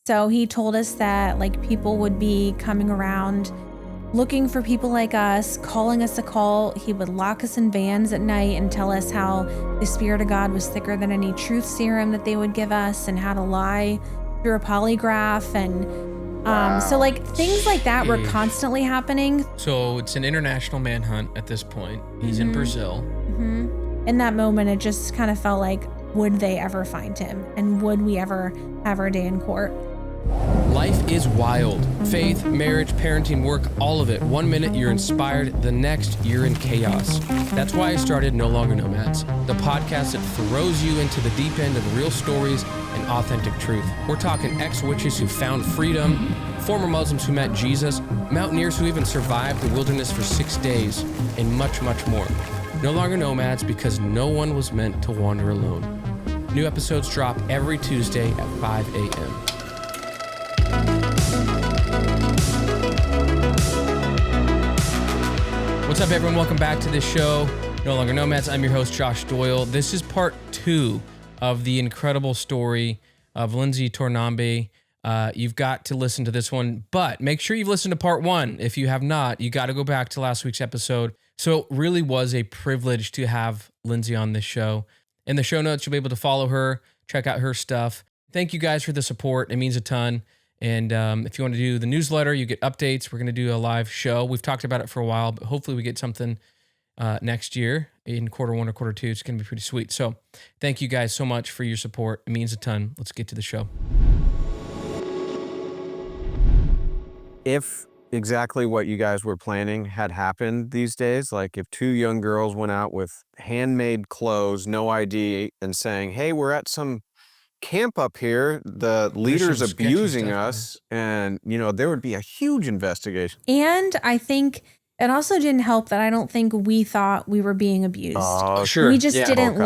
So he told us that like people would be coming around looking for people like us, calling us a cult. He would lock us in vans at night and tell us how the Spirit of God was thicker than any truth serum that they would give us and how to lie through a polygraph. And so like things like that were constantly happening. So it's an international manhunt at this point. He's in Brazil. In that moment, it just kind of felt like, would they ever find him? And would we ever have our day in court? Life is wild. Faith, marriage, parenting, work, all of it. 1 minute you're inspired, the next you're in chaos. That's why I started No Longer Nomads, the podcast that throws you into the deep end of real stories and authentic truth. We're talking ex-witches who found freedom, former Muslims who met Jesus, mountaineers who even survived the wilderness for 6 days, and much, much more. No Longer Nomads, because no one was meant to wander alone. New episodes drop every Tuesday at 5 a.m. What's up, everyone? Welcome back to the show, No Longer Nomads. I'm your host, Josh Doyle. This is part 2 of the incredible story of Lindsay Tornambe. You've got to listen to this one, but make sure you've listened to part 1. If you have not, you got to go back to last week's episode. So it really was a privilege to have Lindsay on this show. In the show notes, you'll be able to follow her, check out her stuff. Thank you guys for the support. It means a ton. And if you want to do the newsletter, you get updates. We're going to do a live show. We've talked about it for a while, but hopefully we get something next year in quarter 1 or quarter 2. It's going to be pretty sweet. So thank you guys so much for your support. It means a ton. Let's get to the show. If exactly what you guys were planning had happened these days, like if 2 young girls went out with handmade clothes, no ID, and saying, hey, we're at some camp up here, the leader's abusing us, and there would be a huge investigation. And I think it also didn't help that I don't think we thought we were being abused. Oh, sure. We just didn't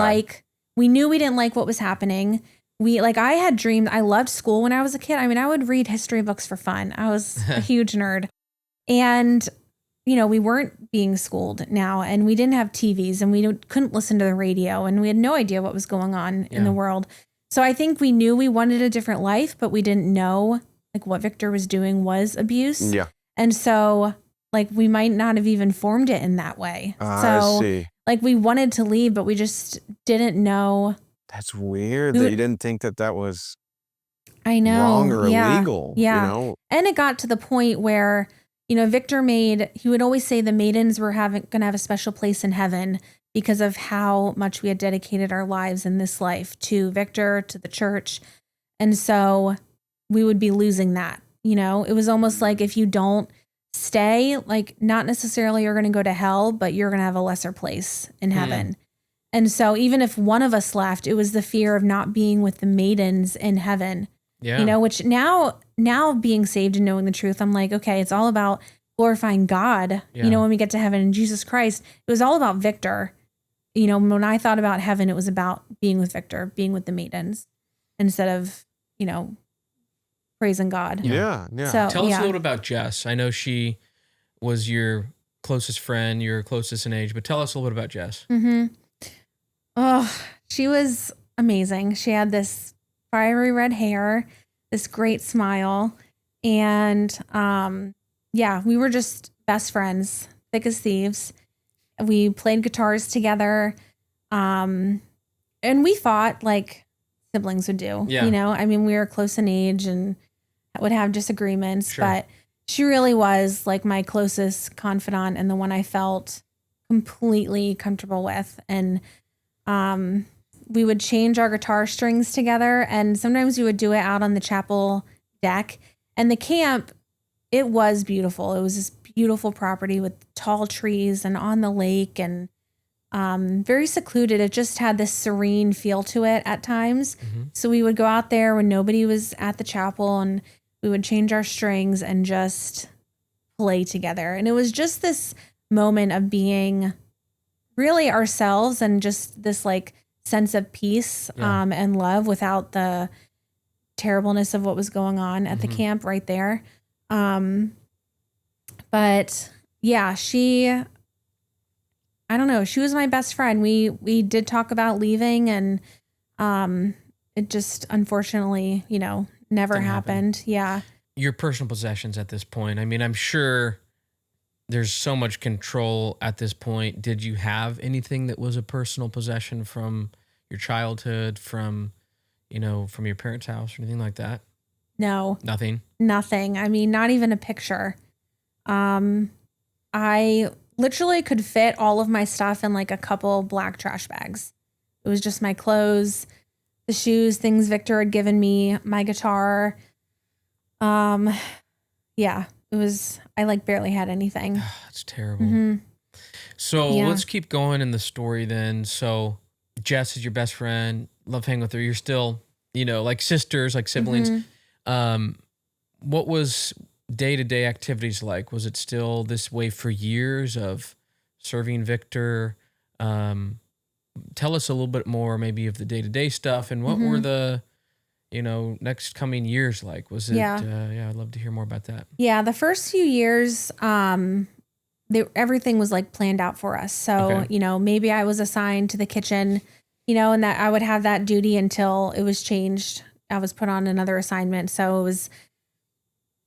we knew we didn't like what was happening. I had dreamed, I loved school when I was a kid. I mean, I would read history books for fun. I was a huge nerd. And, we weren't being schooled now, and we didn't have TVs, and we couldn't listen to the radio, and we had no idea what was going on in the world. So I think we knew we wanted a different life, but we didn't know like what Victor was doing was abuse. Yeah. And so like we might not have even formed it in that way. I see. Like we wanted to leave, but we just didn't know. That's weird that you didn't think that was wrong or illegal. Yeah. And it got to the point where, Victor he would always say the Maidens were going to have a special place in heaven because of how much we had dedicated our lives in this life to Victor, to the church. And so we would be losing that. It was almost like if you don't stay, like not necessarily you're going to go to hell, but you're going to have a lesser place in heaven. And so even if one of us left, it was the fear of not being with the Maidens in heaven. Yeah. Which now being saved and knowing the truth, I'm like, okay, it's all about glorifying God. Yeah. When we get to heaven in Jesus Christ, it was all about Victor. When I thought about heaven, it was about being with Victor, being with the Maidens, instead of, praising God. Yeah. So, tell us a little about Jess. I know she was your closest friend, your closest in age, but tell us a little bit about Jess. Mm-hmm. Oh, she was amazing. She had this fiery red hair, this great smile, and we were just best friends, thick as thieves. We played guitars together, and we fought like siblings would do. Yeah. I mean, we were close in age and would have disagreements, but she really was like my closest confidant and the one I felt completely comfortable with. And we would change our guitar strings together, and sometimes we would do it out on the chapel deck. And the camp, it was beautiful. It was this beautiful property with tall trees and on the lake, and very secluded. It just had this serene feel to it at times. Mm-hmm. So we would go out there when nobody was at the chapel, and we would change our strings and just play together. And it was just this moment of being really ourselves and just this like sense of peace and love without the terribleness of what was going on at the camp right there. But yeah, I don't know. She was my best friend. We did talk about leaving, and it just unfortunately, never happened. Yeah. Your personal possessions at this point. I mean, I'm sure there's so much control at this point. Did you have anything that was a personal possession from your childhood, from your parents' house or anything like that? No. Nothing? Nothing. I mean, not even a picture. I literally could fit all of my stuff in like a couple black trash bags. It was just my clothes, the shoes, things Victor had given me, my guitar. Yeah, it was, I like barely had anything. That's terrible. So let's keep going in the story then. So Jess is your best friend. Love hanging with her. You're still, like sisters, like siblings. What was day-to-day activities like? Was it still this way for years of serving Victor? Tell us a little bit more maybe of the day-to-day stuff, and what were the, next coming years like? Was it, I'd love to hear more about that. Yeah, the first few years, everything was like planned out for us. So, maybe I was assigned to the kitchen, and that I would have that duty until it was changed. I was put on another assignment. So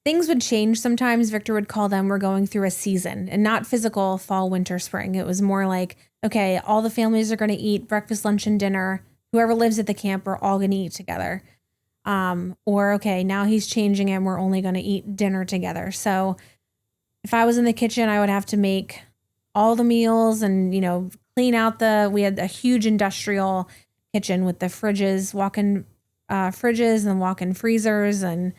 things would change sometimes. Victor would call them, we're going through a season, and not physical fall, winter, spring. It was more like, okay, all the families are going to eat breakfast, lunch, and dinner. Whoever lives at the camp are all going to eat together. Or, okay, now he's changing and we're only going to eat dinner together. So if I was in the kitchen, I would have to make all the meals and, clean out we had a huge industrial kitchen with the fridges, walk-in fridges and walk-in freezers. And,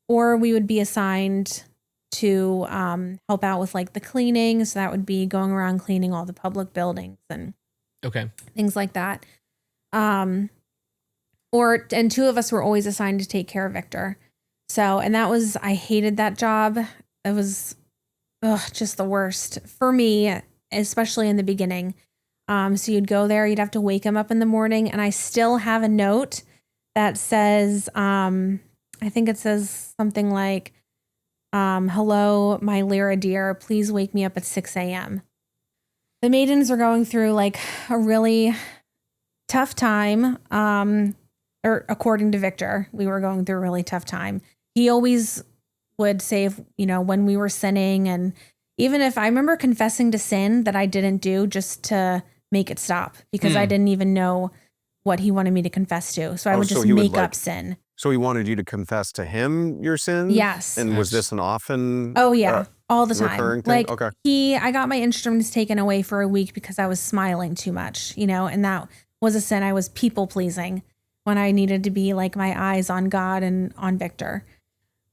or we would be assigned to, help out with like the cleaning. So that would be going around cleaning all the public buildings and things like that. And two of us were always assigned to take care of Victor. So, and I hated that job. It was just the worst for me, especially in the beginning. So you'd go there, you'd have to wake him up in the morning. And I still have a note that says, I think it says something like, hello, my Lyra dear, please wake me up at 6 a.m. The Maidens are going through like a really tough time. Or according to Victor, we were going through a really tough time. He always would say, when we were sinning, and even if I remember confessing to sin that I didn't do just to make it stop, because I didn't even know what he wanted me to confess to. So I would just make up sin. So he wanted you to confess to him your sins? Yes. And was this an often? Oh yeah, all the time. Recurring thing? Like I got my instruments taken away for a week because I was smiling too much, and that was a sin. I was people pleasing when I needed to be like my eyes on God and on Victor.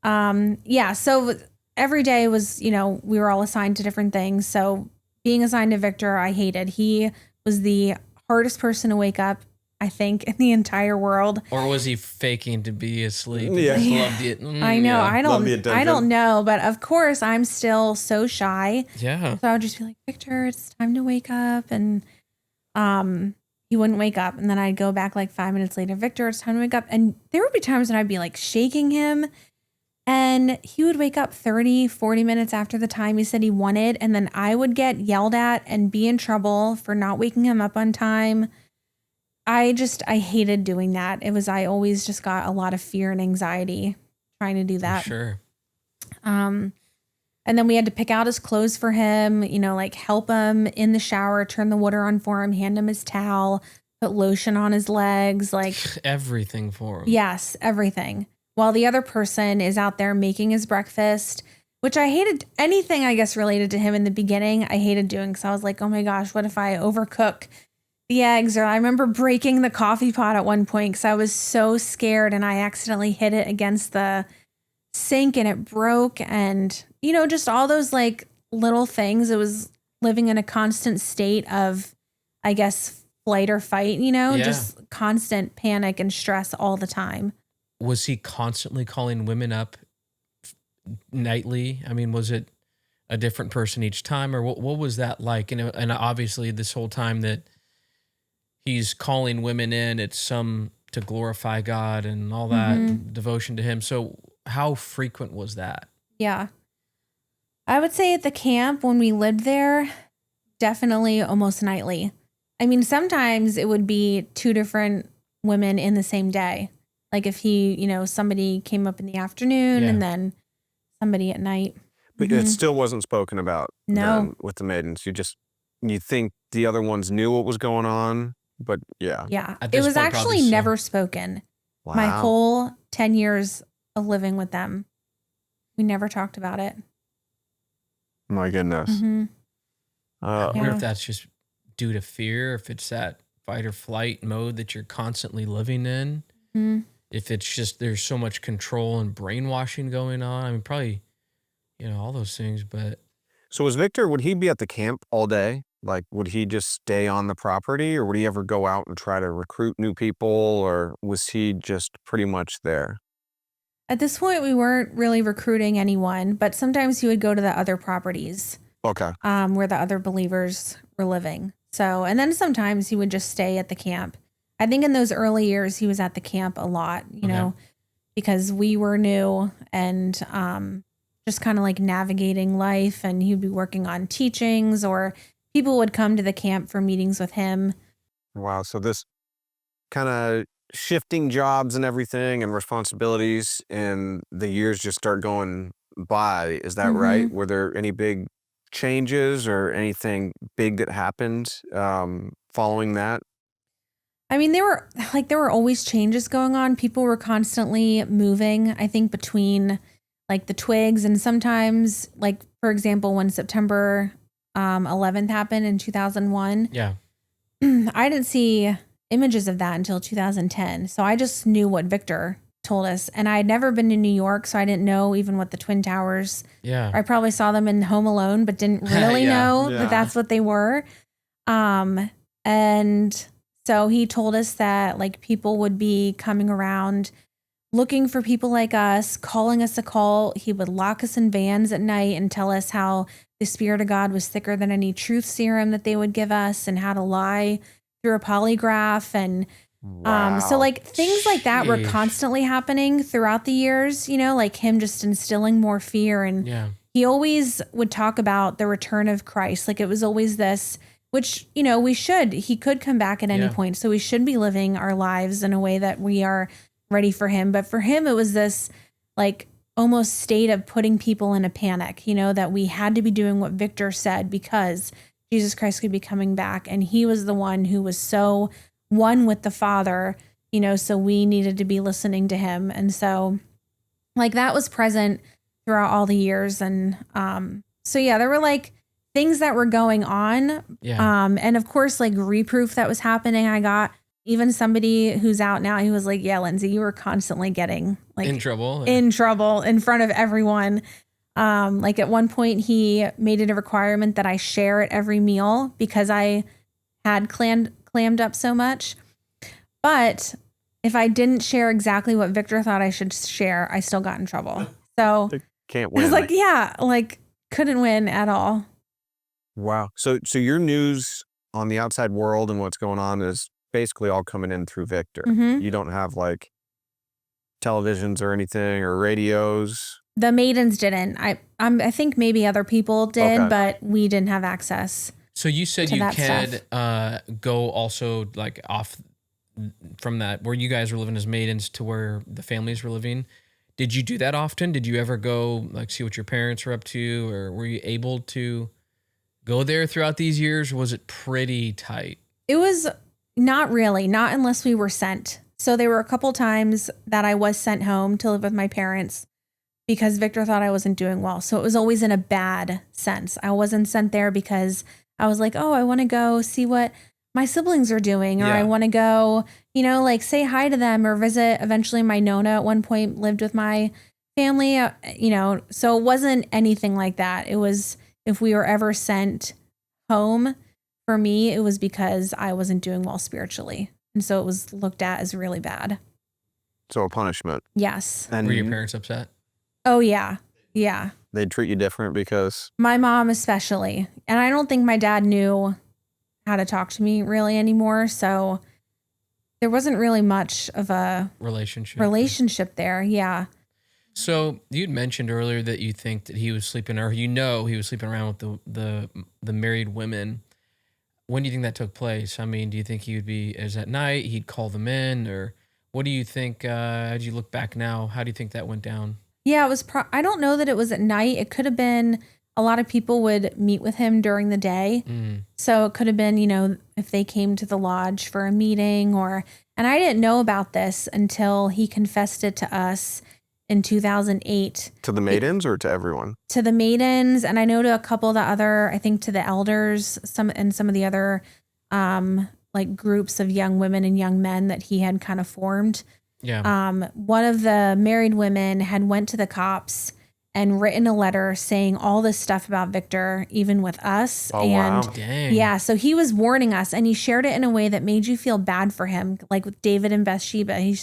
So every day was, we were all assigned to different things. So being assigned to Victor, I hated. He was the hardest person to wake up, I think, in the entire world. Or was he faking to be asleep? Yeah. Loved it. I know. Yeah. I don't know. But of course, I'm still so shy. Yeah. So I would just be like, Victor, it's time to wake up. And he wouldn't wake up. And then I'd go back like 5 minutes later, Victor, it's time to wake up. And there would be times when I'd be like shaking him. And he would wake up 30, 40 minutes after the time he said he wanted. And then I would get yelled at and be in trouble for not waking him up on time. I hated doing that. I always just got a lot of fear and anxiety trying to do that. Sure. And then we had to pick out his clothes for him, like help him in the shower, turn the water on for him, hand him his towel, put lotion on his legs, like everything for him. Yes, everything. While the other person is out there making his breakfast, which I hated. Anything, I guess, related to him in the beginning, I hated doing. So I was like, oh my gosh, what if I overcook the eggs? Or I remember breaking the coffee pot at one point because I was so scared and I accidentally hit it against the sink and it broke. And, just all those like little things. It was living in a constant state of, I guess, flight or fight, just constant panic and stress all the time. Was he constantly calling women up nightly? I mean, was it a different person each time, or what was that like? And obviously this whole time that he's calling women in, it's some to glorify God and all that devotion to him. So how frequent was that? Yeah. I would say at the camp when we lived there, definitely almost nightly. I mean, sometimes it would be two different women in the same day. Like if he, somebody came up in the afternoon and then somebody at night. But it still wasn't spoken about No. then with the Maidens. You think the other ones knew what was going on, but yeah. Yeah. At It this was point, actually probably so. never spoken. Wow. My whole 10 years of living with them, we never talked about it. My goodness. I wonder if that's just due to fear, if it's that fight or flight mode that you're constantly living in. If it's just there's so much control and brainwashing going on. I mean, probably, all those things, but. So would he be at the camp all day? Like, would he just stay on the property, or would he ever go out and try to recruit new people, or was he just pretty much there? At this point, we weren't really recruiting anyone, but sometimes he would go to the other properties. Okay. Where the other believers were living. So, and then sometimes he would just stay at the camp. I think in those early years, he was at the camp a lot, because we were new and just kind of like navigating life. And he'd be working on teachings, or people would come to the camp for meetings with him. Wow. So this kind of shifting jobs and everything and responsibilities, and the years just start going by. Is that right? Were there any big changes or anything big that happened following that? I mean, there were always changes going on. People were constantly moving, I think, between like the twigs, and sometimes, like, for example, when September 11th happened in 2001. Yeah. I didn't see images of that until 2010. So I just knew what Victor told us. And I had never been to New York, so I didn't know even what the Twin Towers. Yeah. I probably saw them in Home Alone, but didn't really know that that's what they were. And so he told us that like people would be coming around looking for people like us, calling us a cult. He would lock us in vans at night and tell us how the Spirit of God was thicker than any truth serum that they would give us, and how to lie through a polygraph. And so like things like that were constantly happening throughout the years, like him just instilling more fear. And he always would talk about the return of Christ. Like it was always this, which, he could come back at any point. So we should be living our lives in a way that we are ready for him. But for him, it was this like almost state of putting people in a panic, that we had to be doing what Victor said because Jesus Christ could be coming back. And he was the one who was so one with the Father, so we needed to be listening to him. And so like that was present throughout all the years. And so there were like things that were going on. And of course, like reproof that was happening. I got even somebody who's out now, he was like, yeah, Lindsay, you were constantly getting like in trouble in front of everyone. Like at one point he made it a requirement that I share at every meal because I had clammed up so much. But if I didn't share exactly what Victor thought I should share, I still got in trouble. So can't win. I was like, couldn't win at all. Wow. So your news on the outside world and what's going on is basically all coming in through Victor. You don't have like televisions or anything or radios. The Maidens didn't. I think maybe other people did, but we didn't have access. So you said you could go also like off from that where you guys were living as Maidens to where the families were living. Did you do that often? Did you ever go like see what your parents were up to, or were you able to go there throughout these years? Or was it pretty tight? It was not really, not unless we were sent. So there were a couple times that I was sent home to live with my parents because Victor thought I wasn't doing well. So it was always in a bad sense. I wasn't sent there because I was like, oh, I want to go see what my siblings are doing, or I want to go, like say hi to them or visit. Eventually my Nona at one point lived with my family, so it wasn't anything like that. It was, if we were ever sent home, for me, it was because I wasn't doing well spiritually. And so it was looked at as really bad. So a punishment. Yes. And were your parents upset? Oh, yeah. Yeah. They'd treat you different because? My mom especially. And I don't think my dad knew how to talk to me really anymore. So there wasn't really much of a relationship there. Yeah. So you'd mentioned earlier that you think that he was sleeping, or he was sleeping around with the married women. When do you think that took place? I mean, do you think he would be, as at night, he'd call them in, or What do you think, as you look back now, how do you think that went down? Yeah, it was, I don't know that it was at night. It could have been, a lot of people would meet with him during the day. So it could have been, if they came to the lodge for a meeting and I didn't know about this until he confessed it to us in 2008. To the Maidens or to everyone? To the Maidens. And I know to a couple of the other, I think to the elders, some of the other, like groups of young women and young men that he had kind of formed. Yeah. One of the married women had went to the cops and written a letter saying all this stuff about Victor, even with us. Oh, and wow. Dang. yeah, so he was warning us, and he shared it in a way that made you feel bad for him. Like with David and Bathsheba, he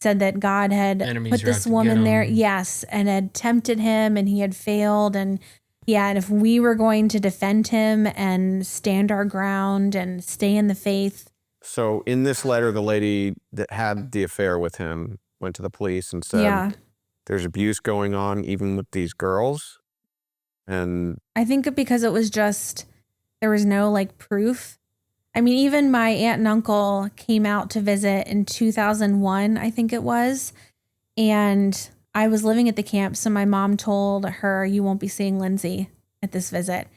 said that God had Enemies put are out this to woman get there. him. Yes. And had tempted him, and he had failed. And yeah, and if we were going to defend him and stand our ground and stay in the faith. So in this letter, the lady that had the affair with him went to the police and said, there's abuse going on even with these girls. And I think because it was just, there was no like proof. I mean, even my aunt and uncle came out to visit in 2001, I think it was. And I was living at the camp. So my mom told her, you won't be seeing Lindsay at this visit.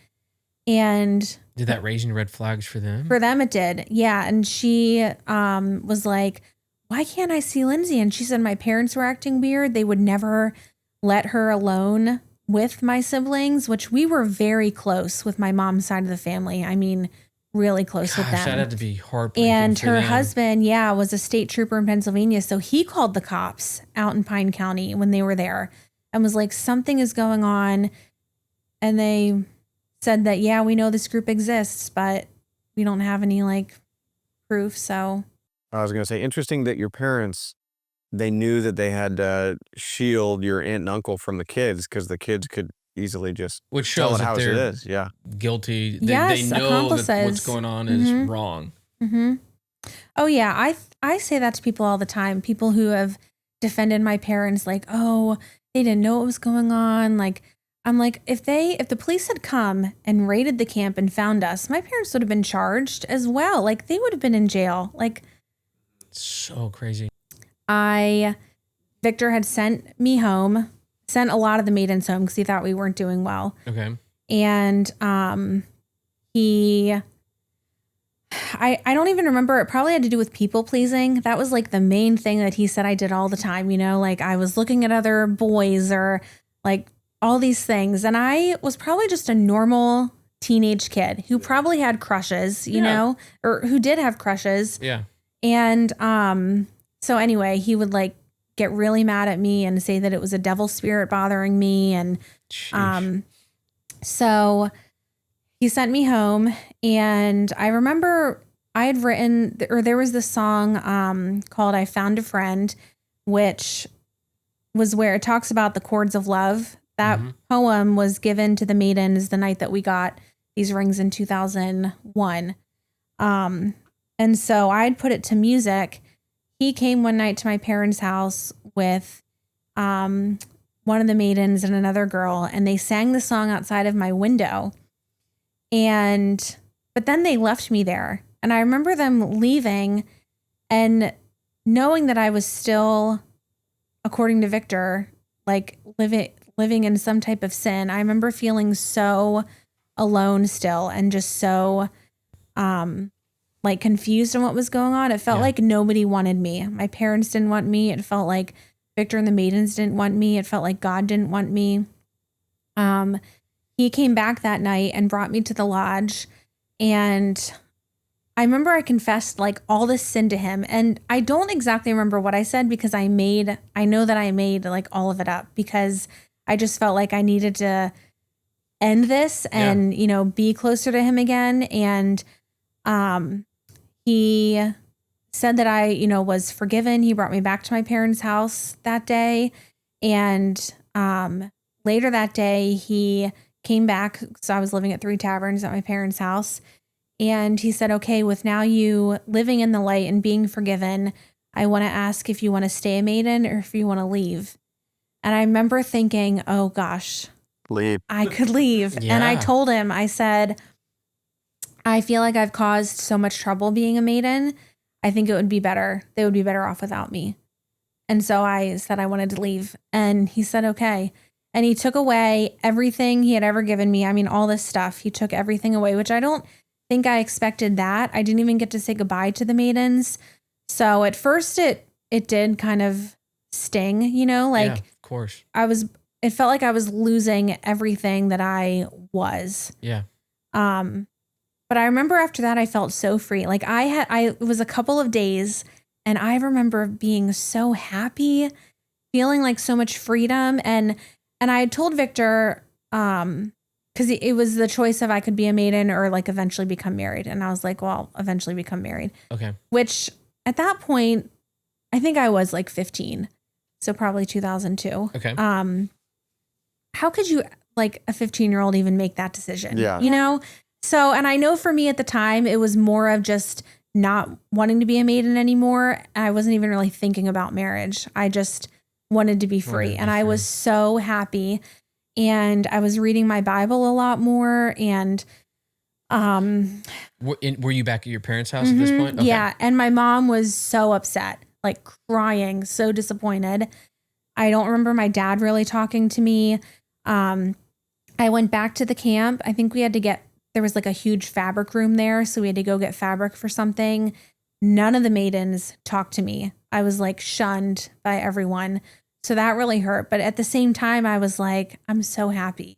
And did that raise any red flags for them? For them, it did. Yeah. And she was like, why can't I see Lindsay? And she said, my parents were acting weird. They would never let her alone with my siblings, which we were very close with my mom's side of the family. I mean, really close with them. That had to be heartbreaking. And for her them. husband, was a state trooper in Pennsylvania. So he called the cops out in Pine County when they were there and was like, something is going on. And they said that, we know this group exists, but we don't have any like proof. So I was going to say, interesting that your parents, they knew that they had to shield your aunt and uncle from the kids because the kids could easily just which tell shows it that how it they're is. Yeah. guilty. They Yes, know accomplices. that what's going on is wrong. Mm-hmm. Oh yeah, I say that to people all the time. People who have defended my parents, like, oh, they didn't know what was going on. Like, I'm like, if the police had come and raided the camp and found us, my parents would have been charged as well. Like, they would have been in jail. Like, so crazy. Victor had sent me home, sent a lot of the Maidens home because he thought we weren't doing well. Okay. And I don't even remember. It probably had to do with people pleasing. That was like the main thing that he said I did all the time, like I was looking at other boys or like all these things. And I was probably just a normal teenage kid who probably had crushes, you know, or who did have crushes. Yeah. And so anyway, he would like get really mad at me and say that it was a devil spirit bothering me. And so he sent me home, and I remember I had written, or there was this song called I Found a Friend, which was where it talks about the chords of love. That poem was given to the Maidens the night that we got these rings in 2001. And so I'd put it to music. He came one night to my parents' house with one of the Maidens and another girl, and they sang the song outside of my window. But then they left me there. And I remember them leaving and knowing that I was still, according to Victor, like living in some type of sin. I remember feeling so alone still and just so like confused on what was going on. It felt like nobody wanted me. My parents didn't want me. It felt like Victor and the Maidens didn't want me. It felt like God didn't want me. He came back that night and brought me to the lodge. And I remember I confessed like all this sin to him. And I don't exactly remember what I said because I know that I made like all of it up because I just felt like I needed to end this and, be closer to him again. And he said that I, was forgiven. He brought me back to my parents' house that day. And later that day, he came back. So I was living at 3 Taverns at my parents' house. And he said, okay, with now you living in the light and being forgiven, I want to ask if you want to stay a maiden or if you want to leave. And I remember thinking, oh gosh, leave. I could leave. Yeah. And I told him, I said, I feel like I've caused so much trouble being a maiden. I think it would be better. They would be better off without me. And so I said I wanted to leave. And he said, okay. And he took away everything he had ever given me. I mean, all this stuff. He took everything away, which I don't think I expected that. I didn't even get to say goodbye to the Maidens. So at first it did kind of sting, you know, like, yeah, of course. It felt like I was losing everything that I was. Yeah. But I remember after that, I felt so free. Like it was a couple of days and I remember being so happy, feeling like so much freedom. And I had told Victor, because it was the choice of I could be a maiden or like eventually become married. And I was like, well, eventually become married. Okay. Which at that point, I think I was like 15. So probably 2002. Okay. How could you, like a 15-year-old, even make that decision? Yeah. You know? So, and I know for me at the time, it was more of just not wanting to be a maiden anymore. I wasn't even really thinking about marriage. I just wanted to be free. And I was so happy. And I was reading my Bible a lot more. And were you back at your parents' house at this point? Okay. Yeah. And my mom was so upset, like crying, so disappointed. I don't remember my dad really talking to me. I went back to the camp. I think there was like a huge fabric room there. So we had to go get fabric for something. None of the Maidens talked to me. I was like shunned by everyone. So that really hurt. But at the same time, I was like, I'm so happy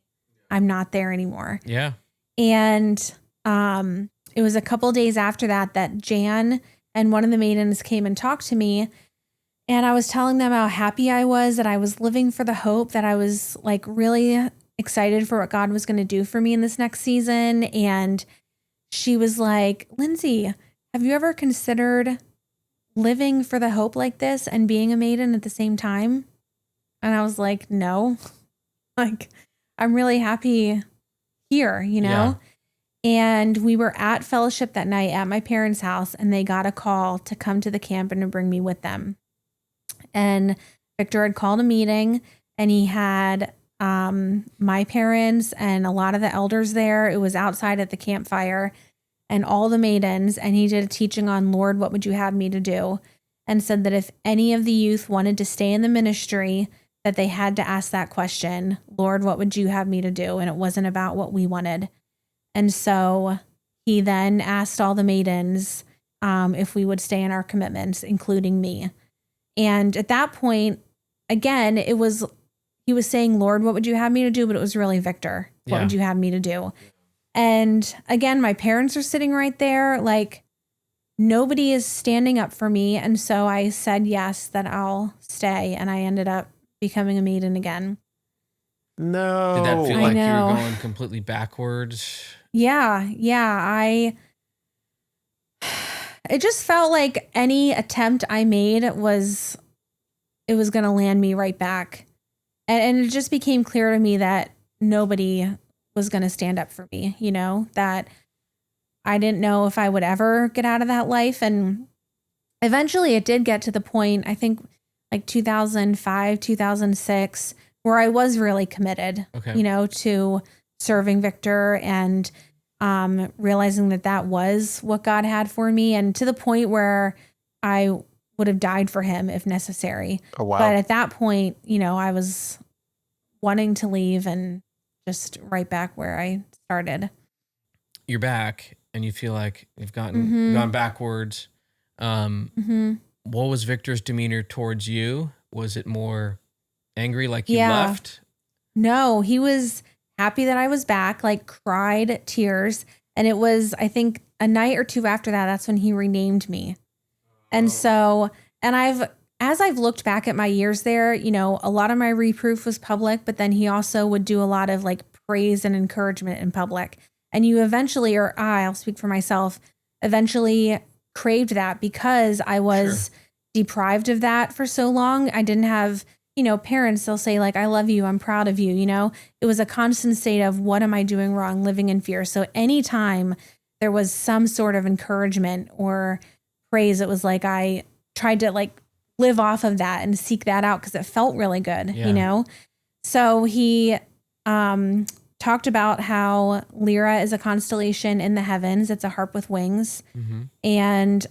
I'm not there anymore. Yeah. And it was a couple days after that Jan and one of the Maidens came and talked to me. And I was telling them how happy I was, that I was living for the hope, that I was like really excited for what God was going to do for me in this next season. And she was like, Lindsay, have you ever considered living for the hope like this and being a maiden at the same time? And I was like, no, like, I'm really happy here, you know? Yeah. And we were at fellowship that night at my parents' house, and they got a call to come to the camp and to bring me with them. And Victor had called a meeting, and he had my parents and a lot of the elders there. It was outside at the campfire, and all the Maidens. And he did a teaching on, Lord, what would you have me to do? And said that if any of the youth wanted to stay in the ministry, that they had to ask that question, Lord, what would you have me to do? And it wasn't about what we wanted. And so he then asked all the Maidens if we would stay in our commitments, including me. And at that point, again, he was saying, Lord, what would you have me to do? But it was really Victor. What would you have me to do? And again, my parents are sitting right there. Like, nobody is standing up for me. And so I said yes, that I'll stay. And I ended up becoming a maiden again. No. Did that feel like you were going completely backwards? Yeah. It just felt like any attempt I made was going to land me right back. And it just became clear to me that nobody was going to stand up for me, you know, that I didn't know if I would ever get out of that life. And eventually it did get to the point, I think like 2005, 2006, where I was really committed, you know, to serving Victor and realizing that was what God had for me, and to the point where I would have died for him if necessary. Oh, wow. But at that point, you know, I was wanting to leave and just right back where I started. You're back and you feel like you've gone backwards. What was Victor's demeanor towards you? Was it more angry, like you left? No, he was happy that I was back, like cried tears. And it was, I think, a night or two after that, that's when he renamed me. And so, and as I've looked back at my years there, you know, a lot of my reproof was public, but then he also would do a lot of like praise and encouragement in public. And you eventually, or I'll speak for myself, eventually craved that because I was deprived of that for so long. I didn't have, you know, parents, they'll say like, I love you, I'm proud of you, you know. It was a constant state of, what am I doing wrong, living in fear. So anytime there was some sort of encouragement or praise, it was like I tried to like live off of that and seek that out because it felt really good, you know. So he talked about how Lyra is a constellation in the heavens. It's a harp with wings. And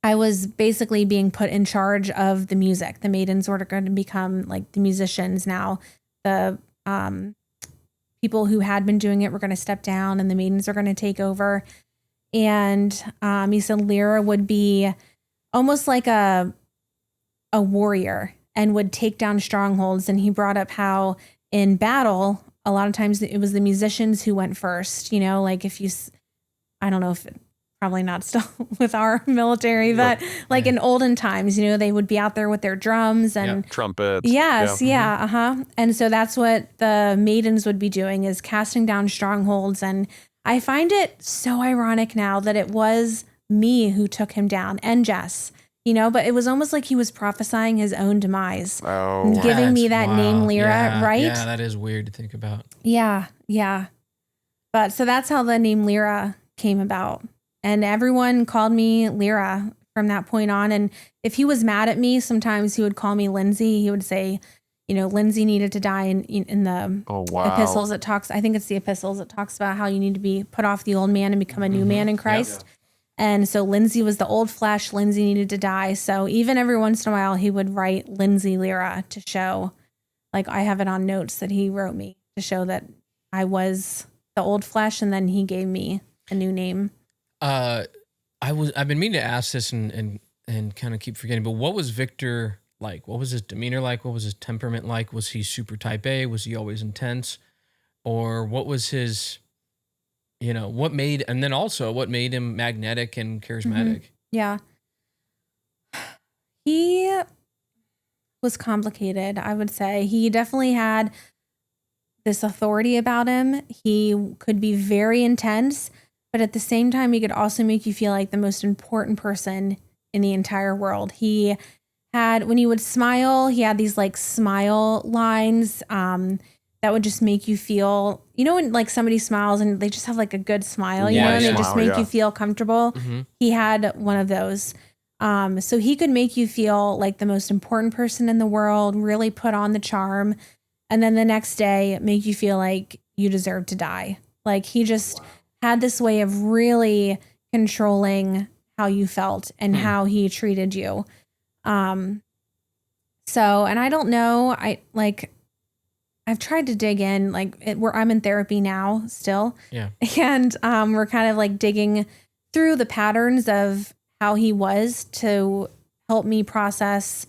I was basically being put in charge of the music. The Maidens were going to become like the musicians now. The people who had been doing it were going to step down and the Maidens are going to take over. And he said Lyra would be almost like a warrior and would take down strongholds. And he brought up how in battle, a lot of times it was the musicians who went first, you know, like if you, I don't know if probably not still with our military, but like in olden times, you know, they would be out there with their drums and trumpets. Yes. Yeah. And so that's what the Maidens would be doing, is casting down strongholds. And I find it so ironic now that it was me who took him down and Jess, you know, but it was almost like he was prophesying his own demise, giving me that name Lyra, right? Yeah, that is weird to think about. Yeah. Yeah. But so that's how the name Lyra came about. And everyone called me Lyra from that point on. And if he was mad at me, sometimes he would call me Lindsay. He would say, you know, Lindsay needed to die in the epistles. It talks, I think it's the epistles. It talks about how you need to be put off the old man and become a new man in Christ. Yep. And so Lindsay was the old flesh. Lindsay needed to die. So even every once in a while, he would write Lindsay Lyra to show, like I have it on notes that he wrote me to show that I was the old flesh. And then he gave me a new name. I've been meaning to ask this and kind of keep forgetting, but what was Victor like? What was his demeanor like? What was his temperament like? Was he super type A? Was he always intense? Or what was his, you know, what made him magnetic and charismatic? Yeah. He was complicated, I would say. He definitely had this authority about him. He could be very intense, but at the same time, he could also make you feel like the most important person in the entire world. He had, when he would smile, he had these like smile lines that would just make you feel, you know, when like somebody smiles and they just have like a good smile, you know, and they just make you feel comfortable. Mm-hmm. He had one of those. So he could make you feel like the most important person in the world, really put on the charm. And then the next day make you feel like you deserve to die. Like he just had this way of really controlling how you felt and how he treated you. So, and I don't know, I've tried to dig in, I'm in therapy now still. Yeah. And, we're kind of like digging through the patterns of how he was to help me process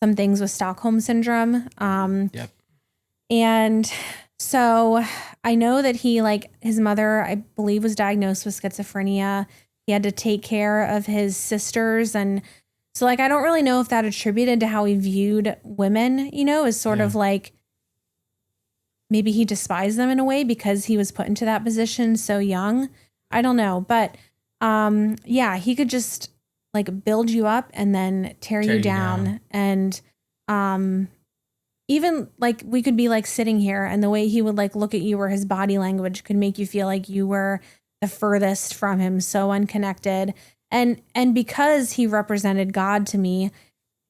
some things with Stockholm syndrome. Yep. And so I know that he, like his mother, I believe, was diagnosed with schizophrenia. He had to take care of his sisters. And so like, I don't really know if that attributed to how he viewed women, you know, as sort of like, maybe he despised them in a way because he was put into that position so young. I don't know. But he could just like build you up and then tear you down. And even like we could be like sitting here and the way he would like look at you or his body language could make you feel like you were the furthest from him, so unconnected. And because he represented God to me,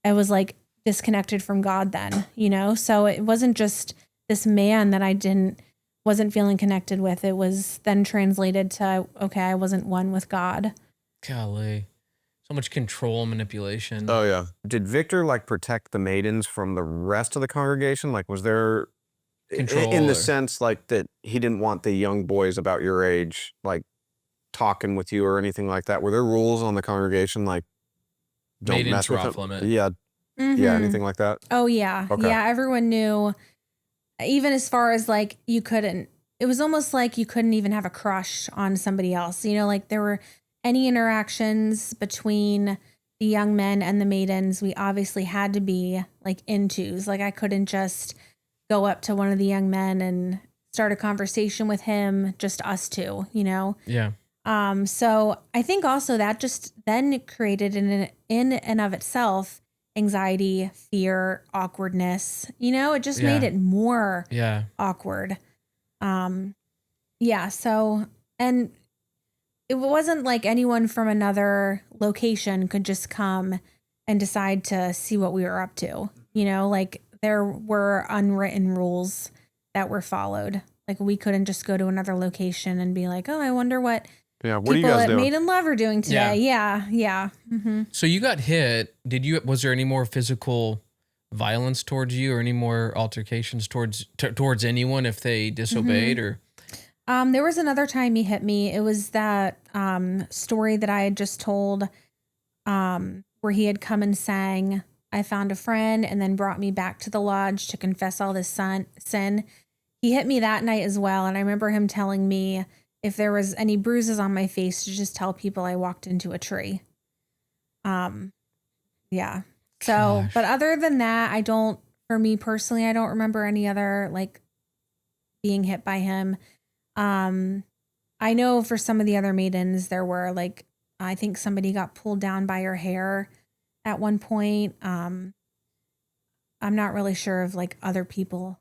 I was like disconnected from God then, you know? So it wasn't just this man that I wasn't feeling connected with. It was then translated to, okay, I wasn't one with God. Golly. So much control and manipulation. Oh, yeah. Did Victor like protect the Maidens from the rest of the congregation? Like, was there control in the sense like that he didn't want the young boys about your age, like talking with you or anything like that? Were there rules on the congregation? Like, don't Maidens mess with off them? limit. Yeah. Mm-hmm. Yeah. Anything like that? Oh, yeah. Okay. Yeah. Everyone knew, even as far as like, it was almost like you couldn't even have a crush on somebody else. You know, like there were any interactions between the young men and the Maidens, we obviously had to be like intos. Like I couldn't just go up to one of the young men and start a conversation with him, just us two, you know? Yeah. So I think also that just then created in and of itself anxiety, fear, awkwardness, you know, it just made it more awkward. So, and it wasn't like anyone from another location could just come and decide to see what we were up to, you know, like there were unwritten rules that were followed. Like we couldn't just go to another location and be like, oh, I wonder what Yeah. What are you people guys at doing? Maiden Love are doing today. Yeah. Mm-hmm. So you got hit. Was there any more physical violence towards you or any more altercations towards anyone if they disobeyed or? There was another time he hit me. It was that story that I had just told where he had come and sang, I found a friend, and then brought me back to the lodge to confess all this sin. He hit me that night as well. And I remember him telling me if there was any bruises on my face to just tell people I walked into a tree. Yeah. So, Gosh. but other than that, for me personally, I don't remember any other like being hit by him. I know for some of the other maidens, there were like, I think somebody got pulled down by her hair at one point. I'm not really sure of like other people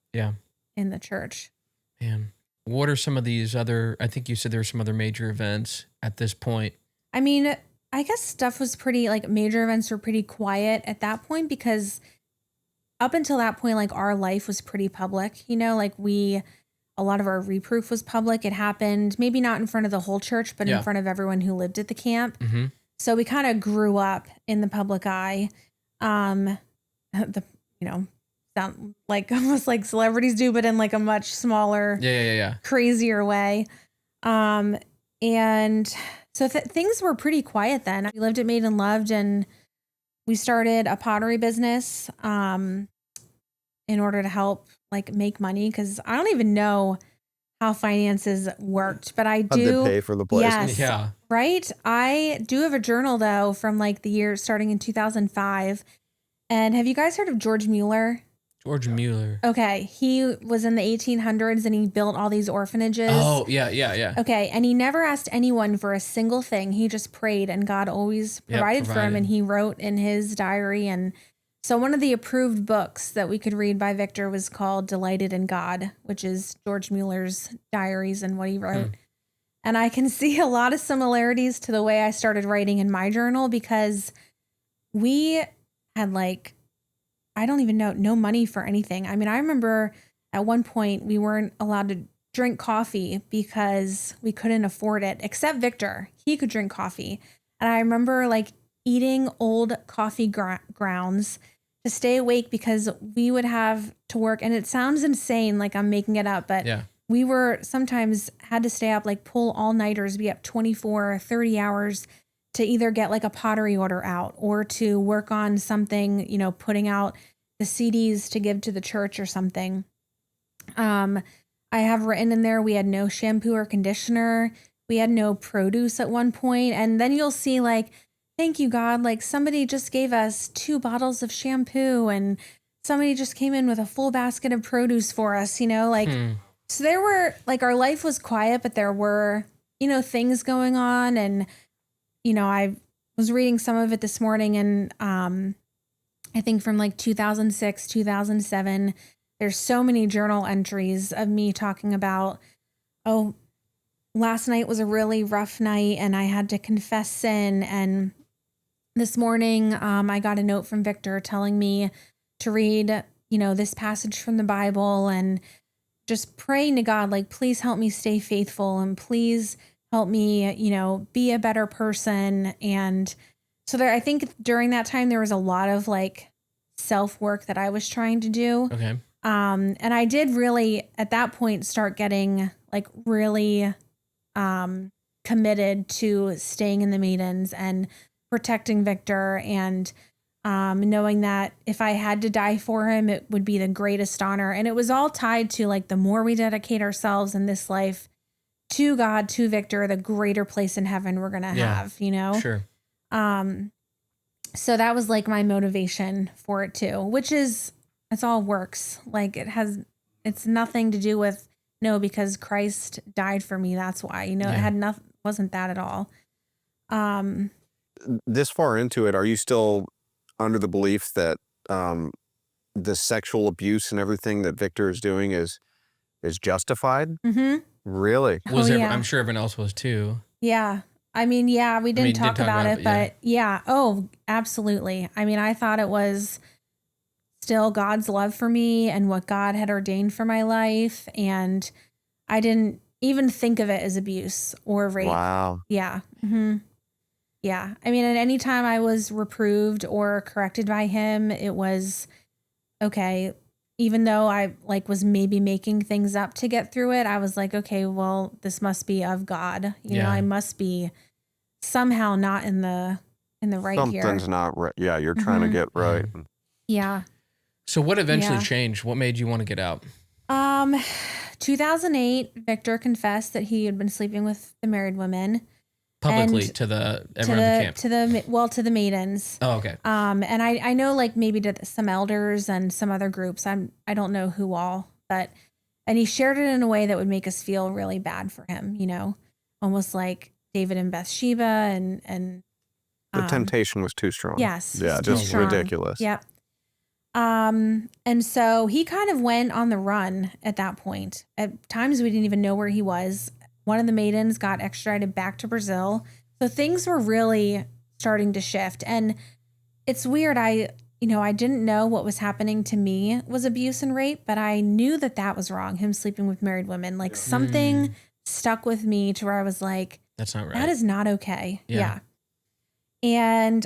in the church. Man, what are some of these other, I think you said there were some other major events at this point. I mean, I guess stuff was pretty, like major events were pretty quiet at that point because up until that point, like our life was pretty public, you know, like a lot of our reproof was public. It happened maybe not in front of the whole church, but in front of everyone who lived at the camp. Mm-hmm. So we kind of grew up in the public eye. Sound like almost like celebrities do, but in like a much smaller, crazier way. And so things were pretty quiet then. We lived at Maiden Loved and we started a pottery business in order to help like make money. Cause I don't even know how finances worked, but I do. How'd they pay for the place? Yes. Yeah. Right. I do have a journal though from like the year starting in 2005. And have you guys heard of George Mueller? George Mueller. Okay. He was in the 1800s and he built all these orphanages. Oh, yeah. Okay. And he never asked anyone for a single thing. He just prayed and God always provided for him. And he wrote in his diary. And so one of the approved books that we could read by Victor was called Delighted in God, which is George Mueller's diaries and what he wrote. And I can see a lot of similarities to the way I started writing in my journal because we had like, I don't even know, no money for anything. I mean, I remember at one point we weren't allowed to drink coffee because we couldn't afford it, except Victor. He could drink coffee. And I remember like eating old coffee grounds to stay awake because we would have to work. And it sounds insane, like I'm making it up, but we were sometimes had to stay up, like pull all-nighters, be up 24, 30 hours to either get like a pottery order out or to work on something, you know, putting out the CDs to give to the church or something. I have written in there, we had no shampoo or conditioner. We had no produce at one point. And then you'll see like, thank you, God. Like somebody just gave us 2 bottles of shampoo and somebody just came in with a full basket of produce for us, you know, like, so there were like, our life was quiet, but there were, you know, things going on. And, you know, I was reading some of it this morning and, I think from like 2006, 2007, there's so many journal entries of me talking about, oh, last night was a really rough night and I had to confess sin. And this morning, I got a note from Victor telling me to read, you know, this passage from the Bible and just praying to God, like, please help me stay faithful and please help me, you know, be a better person. And so there, I think during that time, there was a lot of like self-work that I was trying to do. Okay. And I did really at that point start getting like really committed to staying in the Maidens and protecting Victor and knowing that if I had to die for him, it would be the greatest honor. And it was all tied to like the more we dedicate ourselves in this life to God, to Victor, the greater place in heaven we're going to have, you know? Sure. So that was like my motivation for it too, which is, it's all works. Like it's nothing to do with, no, because Christ died for me. That's why, you know, it had nothing, wasn't that at all. This far into it, are you still under the belief that the sexual abuse and everything that Victor is doing is justified? Mm-hmm. Really? I'm sure everyone else was too. Yeah. I mean, yeah, we didn't talk about it, but yeah. Oh, absolutely. I mean, I thought it was still God's love for me and what God had ordained for my life. And I didn't even think of it as abuse or rape. Wow. Yeah. Yeah. I mean, at any time I was reproved or corrected by him, it was okay. Even though I like was maybe making things up to get through it, I was like, okay, well, this must be of God. You know, I must be somehow not in the right here. Something's not right. Yeah, you're trying to get right. Yeah. So what eventually changed? What made you want to get out? 2008, Victor confessed that he had been sleeping with the married women. Publicly to everyone in the camp? To the Maidens. Oh, okay. And I know like maybe to some elders and some other groups. I don't know who all, and he shared it in a way that would make us feel really bad for him, you know, almost like David and Bathsheba and the temptation was too strong. Yes. Yeah, just ridiculous. Yep. And so he kind of went on the run at that point. At times we didn't even know where he was. One of the Maidens got extradited back to Brazil. So things were really starting to shift. And it's weird. I didn't know what was happening to me was abuse and rape, but I knew that was wrong. Him sleeping with married women, like something stuck with me to where I was like, that's not right. That is not okay. Yeah. And,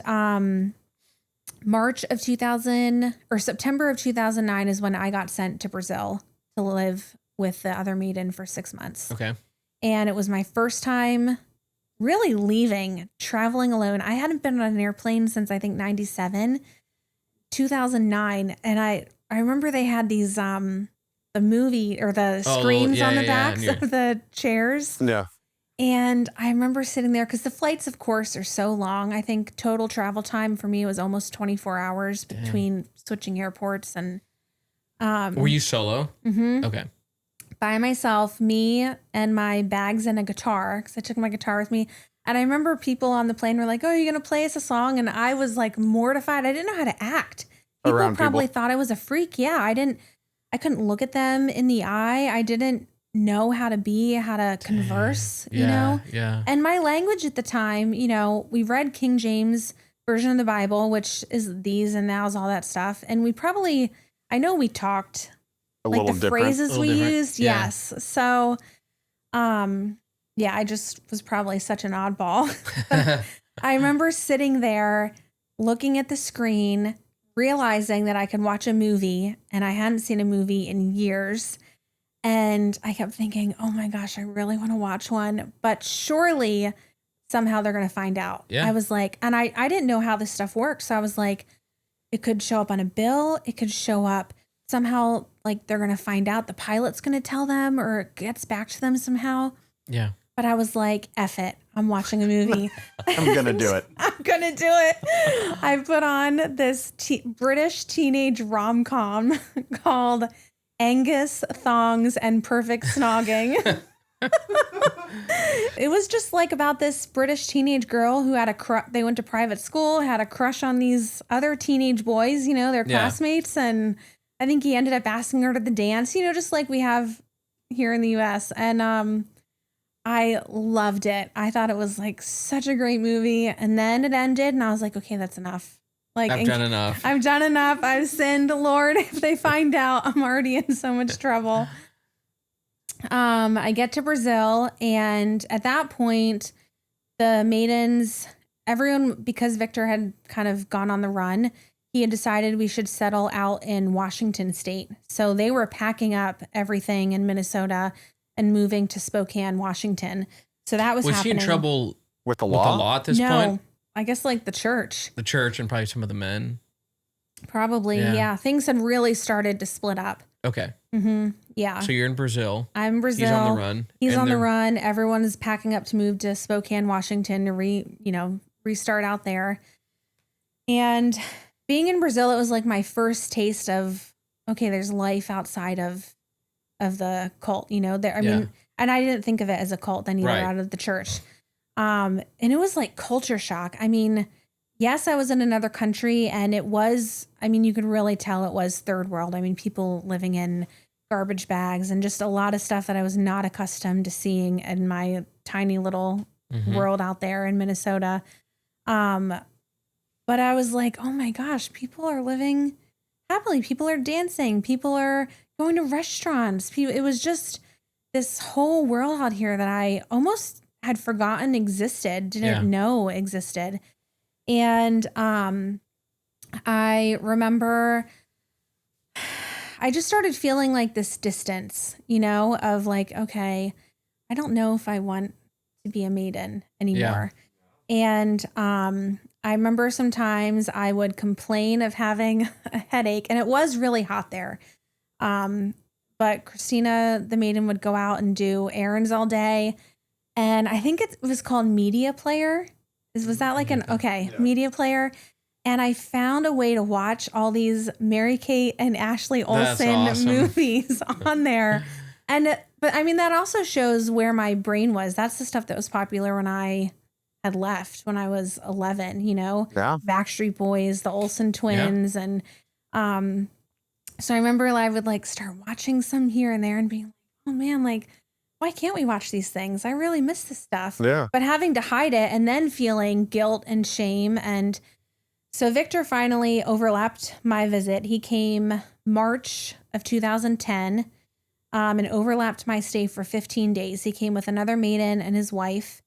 September of 2009 is when I got sent to Brazil to live with the other maiden for 6 months. Okay. And it was my first time really leaving, traveling alone. I hadn't been on an airplane since I think 97, 2009. And I remember they had these, the movie or the screens on the backs of the chairs. Yeah. And I remember sitting there because the flights, of course, are so long. I think total travel time for me was almost 24 hours between switching airports. And were you solo? Mm-hmm. Okay. By myself, me and my bags and a guitar, because I took my guitar with me. And I remember people on the plane were like, "Oh, are you going to play us a song?" And I was like mortified. I didn't know how to act. People probably thought I was a freak. Yeah, I couldn't look at them in the eye. I didn't know how to converse, you know? Yeah. And my language at the time, you know, we read King James version of the Bible, which is these and thous, all that stuff. And we talked a like little the different. phrases we used. Yeah. Yes. So, I just was probably such an oddball. I remember sitting there looking at the screen, realizing that I could watch a movie, and I hadn't seen a movie in years. And I kept thinking, oh my gosh, I really want to watch one, but surely somehow they're going to find out. Yeah. I was like, and I didn't know how this stuff worked. So I was like, it could show up on a bill. It could show up somehow, like they're going to find out, the pilot's going to tell them, or it gets back to them somehow. Yeah. But I was like, F it. I'm watching a movie. I'm going to do it. I'm going to do it. I put on this British teenage rom-com called Angus, Thongs, and Perfect Snogging. It was just like about this British teenage girl who had they went to private school, had a crush on these other teenage boys, you know, their classmates. And I think he ended up asking her to the dance, you know, just like we have here in the US. And I loved it. I thought it was like such a great movie. And then it ended and I was like, okay, that's enough. Like, I've done enough. I've sinned, Lord. If they find out, I'm already in so much trouble. I get to Brazil, and at that point, the Maidens, everyone, because Victor had kind of gone on the run, he had decided we should settle out in Washington State. So they were packing up everything in Minnesota and moving to Spokane, Washington. So that was happening. Was she in trouble with the law at this point? I guess like the church. The church and probably some of the men. Probably, yeah. Things had really started to split up. Okay. Mm-hmm. Yeah. So you're in Brazil. I'm in Brazil. He's on the run. He's on the run. Everyone is packing up to move to Spokane, Washington to restart out there. And being in Brazil, it was like my first taste of, okay, there's life outside of the cult, you know, I mean, and I didn't think of it as a cult then either, out of the church. And it was like culture shock. I mean, yes, I was in another country and it was, I mean, you could really tell it was third world. I mean, people living in garbage bags and just a lot of stuff that I was not accustomed to seeing in my tiny little world out there in Minnesota. But I was like, oh my gosh, people are living happily. People are dancing. People are going to restaurants. It was just this whole world out here that I almost had forgotten existed, didn't know existed. And I remember I just started feeling like this distance, you know, of like, okay, I don't know if I want to be a maiden anymore. And I remember sometimes I would complain of having a headache, and it was really hot there. But Christina, the maiden, would go out and do errands all day. And I think it was called Media Player. Was that like Media Player? And I found a way to watch all these Mary-Kate and Ashley Olsen movies on there. But I mean, that also shows where my brain was. That's the stuff that was popular when I had left, when I was 11, you know, Backstreet Boys, the Olsen twins. And so I remember I would like start watching some here and there and being like, oh man, like, why can't we watch these things? I really miss this stuff. Yeah. But having to hide it and then feeling guilt and shame. And so Victor finally overlapped my visit. He came March of 2010 and overlapped my stay for 15 days. He came with another maiden and his wife.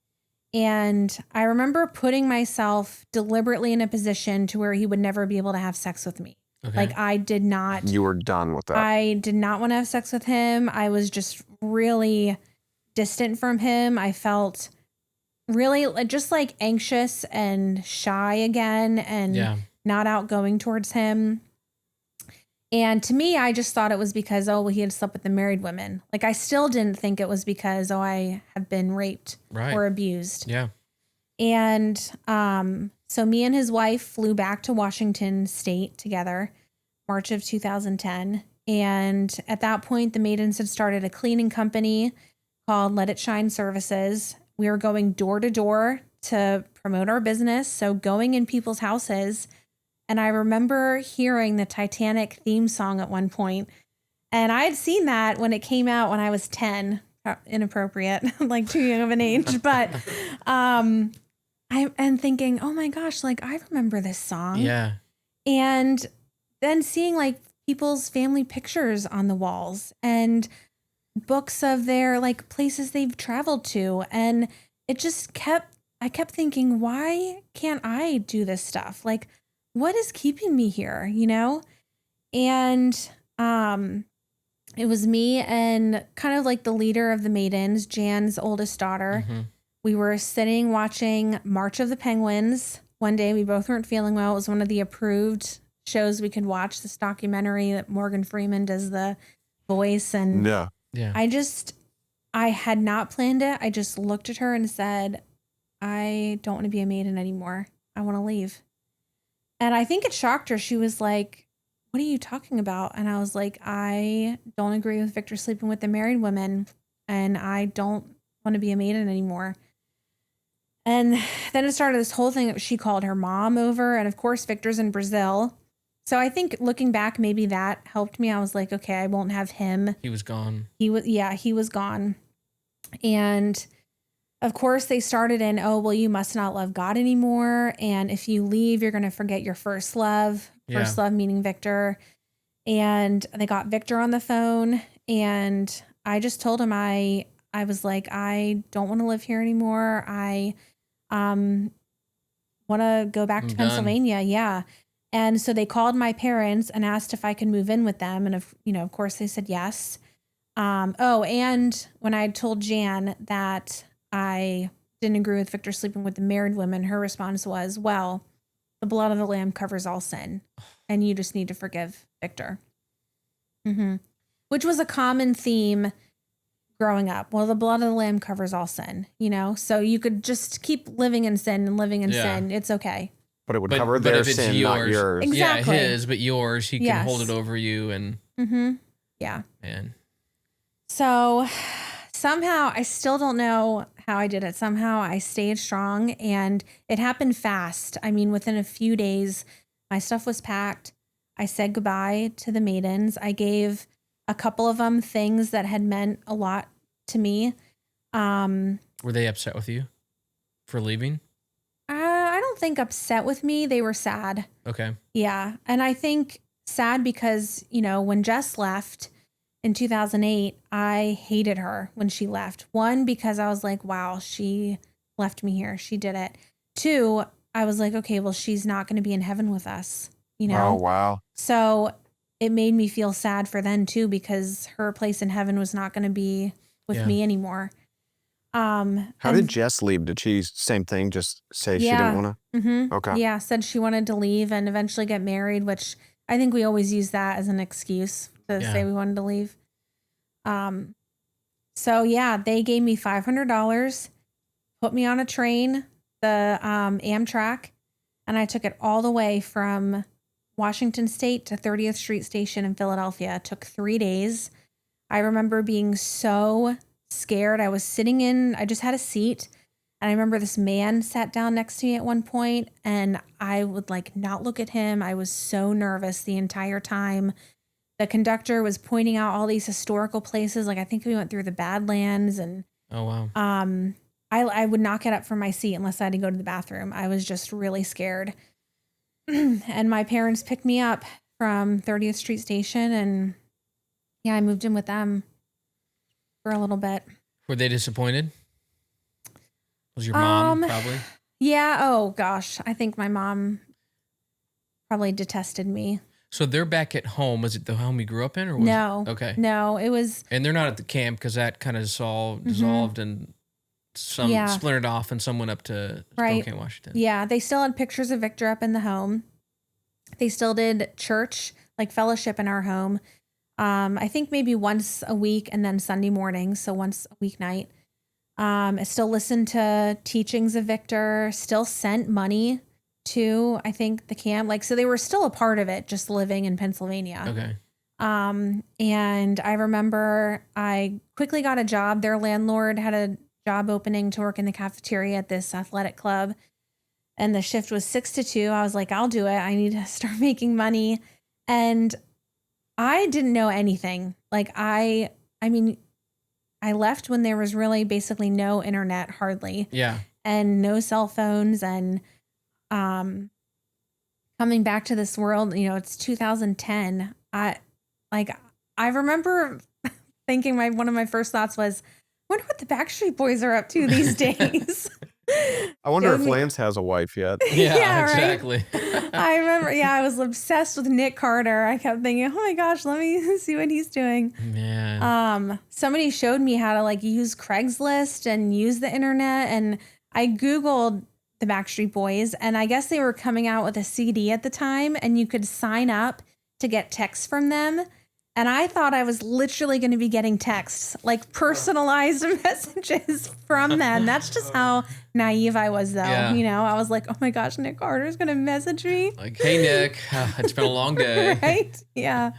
And I remember putting myself deliberately in a position to where he would never be able to have sex with me. Okay. Like I did not. You were done with that. I did not want to have sex with him. I was just really distant from him. I felt really just like anxious and shy again and not outgoing towards him. And to me, I just thought it was because, he had slept with the married women. Like I still didn't think it was because, I have been raped or abused. Yeah. And so me and his wife flew back to Washington State together, March of 2010. And at that point, the Maidens had started a cleaning company called Let It Shine Services. We were going door to door to promote our business. So going in people's houses. And I remember hearing the Titanic theme song at one point. And I had seen that when it came out when I was 10. Inappropriate, like too young of an age. But I'm thinking, oh my gosh, like I remember this song. Yeah. And then seeing like people's family pictures on the walls and books of their like places they've traveled to. And it just I kept thinking, why can't I do this stuff? Like, what is keeping me here, you know? And it was me and kind of like the leader of the Maidens, Jan's oldest daughter. Mm-hmm. We were sitting watching March of the Penguins. One day we both weren't feeling well. It was one of the approved shows we could watch, this documentary that Morgan Freeman does the voice. And I had not planned it. I just looked at her and said, I don't want to be a maiden anymore. I want to leave. And I think it shocked her. She was like, what are you talking about? And I was like, I don't agree with Victor sleeping with the married women, and I don't want to be a maiden anymore. And then it started this whole thing that she called her mom over. And of course, Victor's in Brazil. So I think looking back, maybe that helped me. I was like, okay, I won't have him. He was gone. He was gone. And of course, they started in, you must not love God anymore. And if you leave, you're going to forget your first love. First love meaning Victor. And they got Victor on the phone. And I just told him, I was like, I don't want to live here anymore. I want to go back to Pennsylvania. Yeah. And so they called my parents and asked if I could move in with them. And of course they said yes. And when I told Jan that I didn't agree with Victor sleeping with the married women, her response was, well, the blood of the Lamb covers all sin, and you just need to forgive Victor. Mm-hmm. Which was a common theme growing up. Well, the blood of the Lamb covers all sin, so you could just keep living in sin and living in sin. It's okay. But it would cover their sin, yours, not yours. Exactly. Yeah, his, but yours. He can hold it over you. And yeah. Man. So somehow, I still don't know how I did it. Somehow I stayed strong, and it happened fast. I mean, within a few days, my stuff was packed. I said goodbye to the Maidens. I gave a couple of them things that had meant a lot to me. Were they upset with you for leaving? I don't think upset with me. They were sad. Okay. Yeah. And I think sad because, when Jess left, in 2008, I hated her when she left. One, because I was like, wow, she left me here. She did it. Two, I was like, okay, well, she's not going to be in heaven with us, you know? Oh, wow. So it made me feel sad for them too, because her place in heaven was not going to be with me anymore. How did Jess leave? Did she, same thing, just say she didn't want to? Mm-hmm. Okay. Yeah, said she wanted to leave and eventually get married, which I think we always use that as an excuse to say we wanted to leave. So yeah, they gave me $500, put me on a train, the Amtrak, and I took it all the way from Washington State to 30th Street Station in Philadelphia. It took 3 days. I remember being so scared. I was sitting I just had a seat, and I remember this man sat down next to me at one point, and I would like not look at him. I was so nervous the entire time. The conductor was pointing out all these historical places. Like I think we went through the Badlands, and oh wow. I would not get up from my seat unless I had to go to the bathroom. I was just really scared. And my parents picked me up from 30th Street Station, and yeah, I moved in with them for a little bit. Were they disappointed? Was your mom probably? Yeah. Oh gosh. I think my mom probably detested me. So they're back at home. Was it the home you grew up in, or was no? Okay. No, it was. And they're not at the camp because that kind of all dissolved and some splintered off, and some went up to Spokane, Washington. Yeah, they still had pictures of Victor up in the home. They still did church, like fellowship in our home. I think maybe once a week and then Sunday morning, so once a weeknight. I still listened to teachings of Victor, still sent money to, I think, the camp. Like, so they were still a part of it, just living in Pennsylvania. Okay. And I remember I quickly got a job. Their landlord had a job opening to work in the cafeteria at this athletic club. And the shift was 6 to 2. I was like, I'll do it. I need to start making money. And I didn't know anything. Like I mean, I left when there was really basically no internet, hardly. Yeah. And no cell phones. And coming back to this world, you know, it's 2010. I remember thinking one of my first thoughts was, I wonder what the Backstreet Boys are up to these days. I wonder if Lance has a wife yet. Yeah, exactly. I remember, I was obsessed with Nick Carter. I kept thinking, oh my gosh, let me see what he's doing. Man. Somebody showed me how to like use Craigslist and use the internet, and I Googled the Backstreet Boys, and I guess they were coming out with a CD at the time, and you could sign up to get texts from them. And I thought I was literally going to be getting texts, like personalized messages from them. That's just how naive I was, though. Yeah. You know, I was like, oh my gosh, Nick Carter's going to message me. Like, hey, Nick, it's been a long day. Right? Yeah.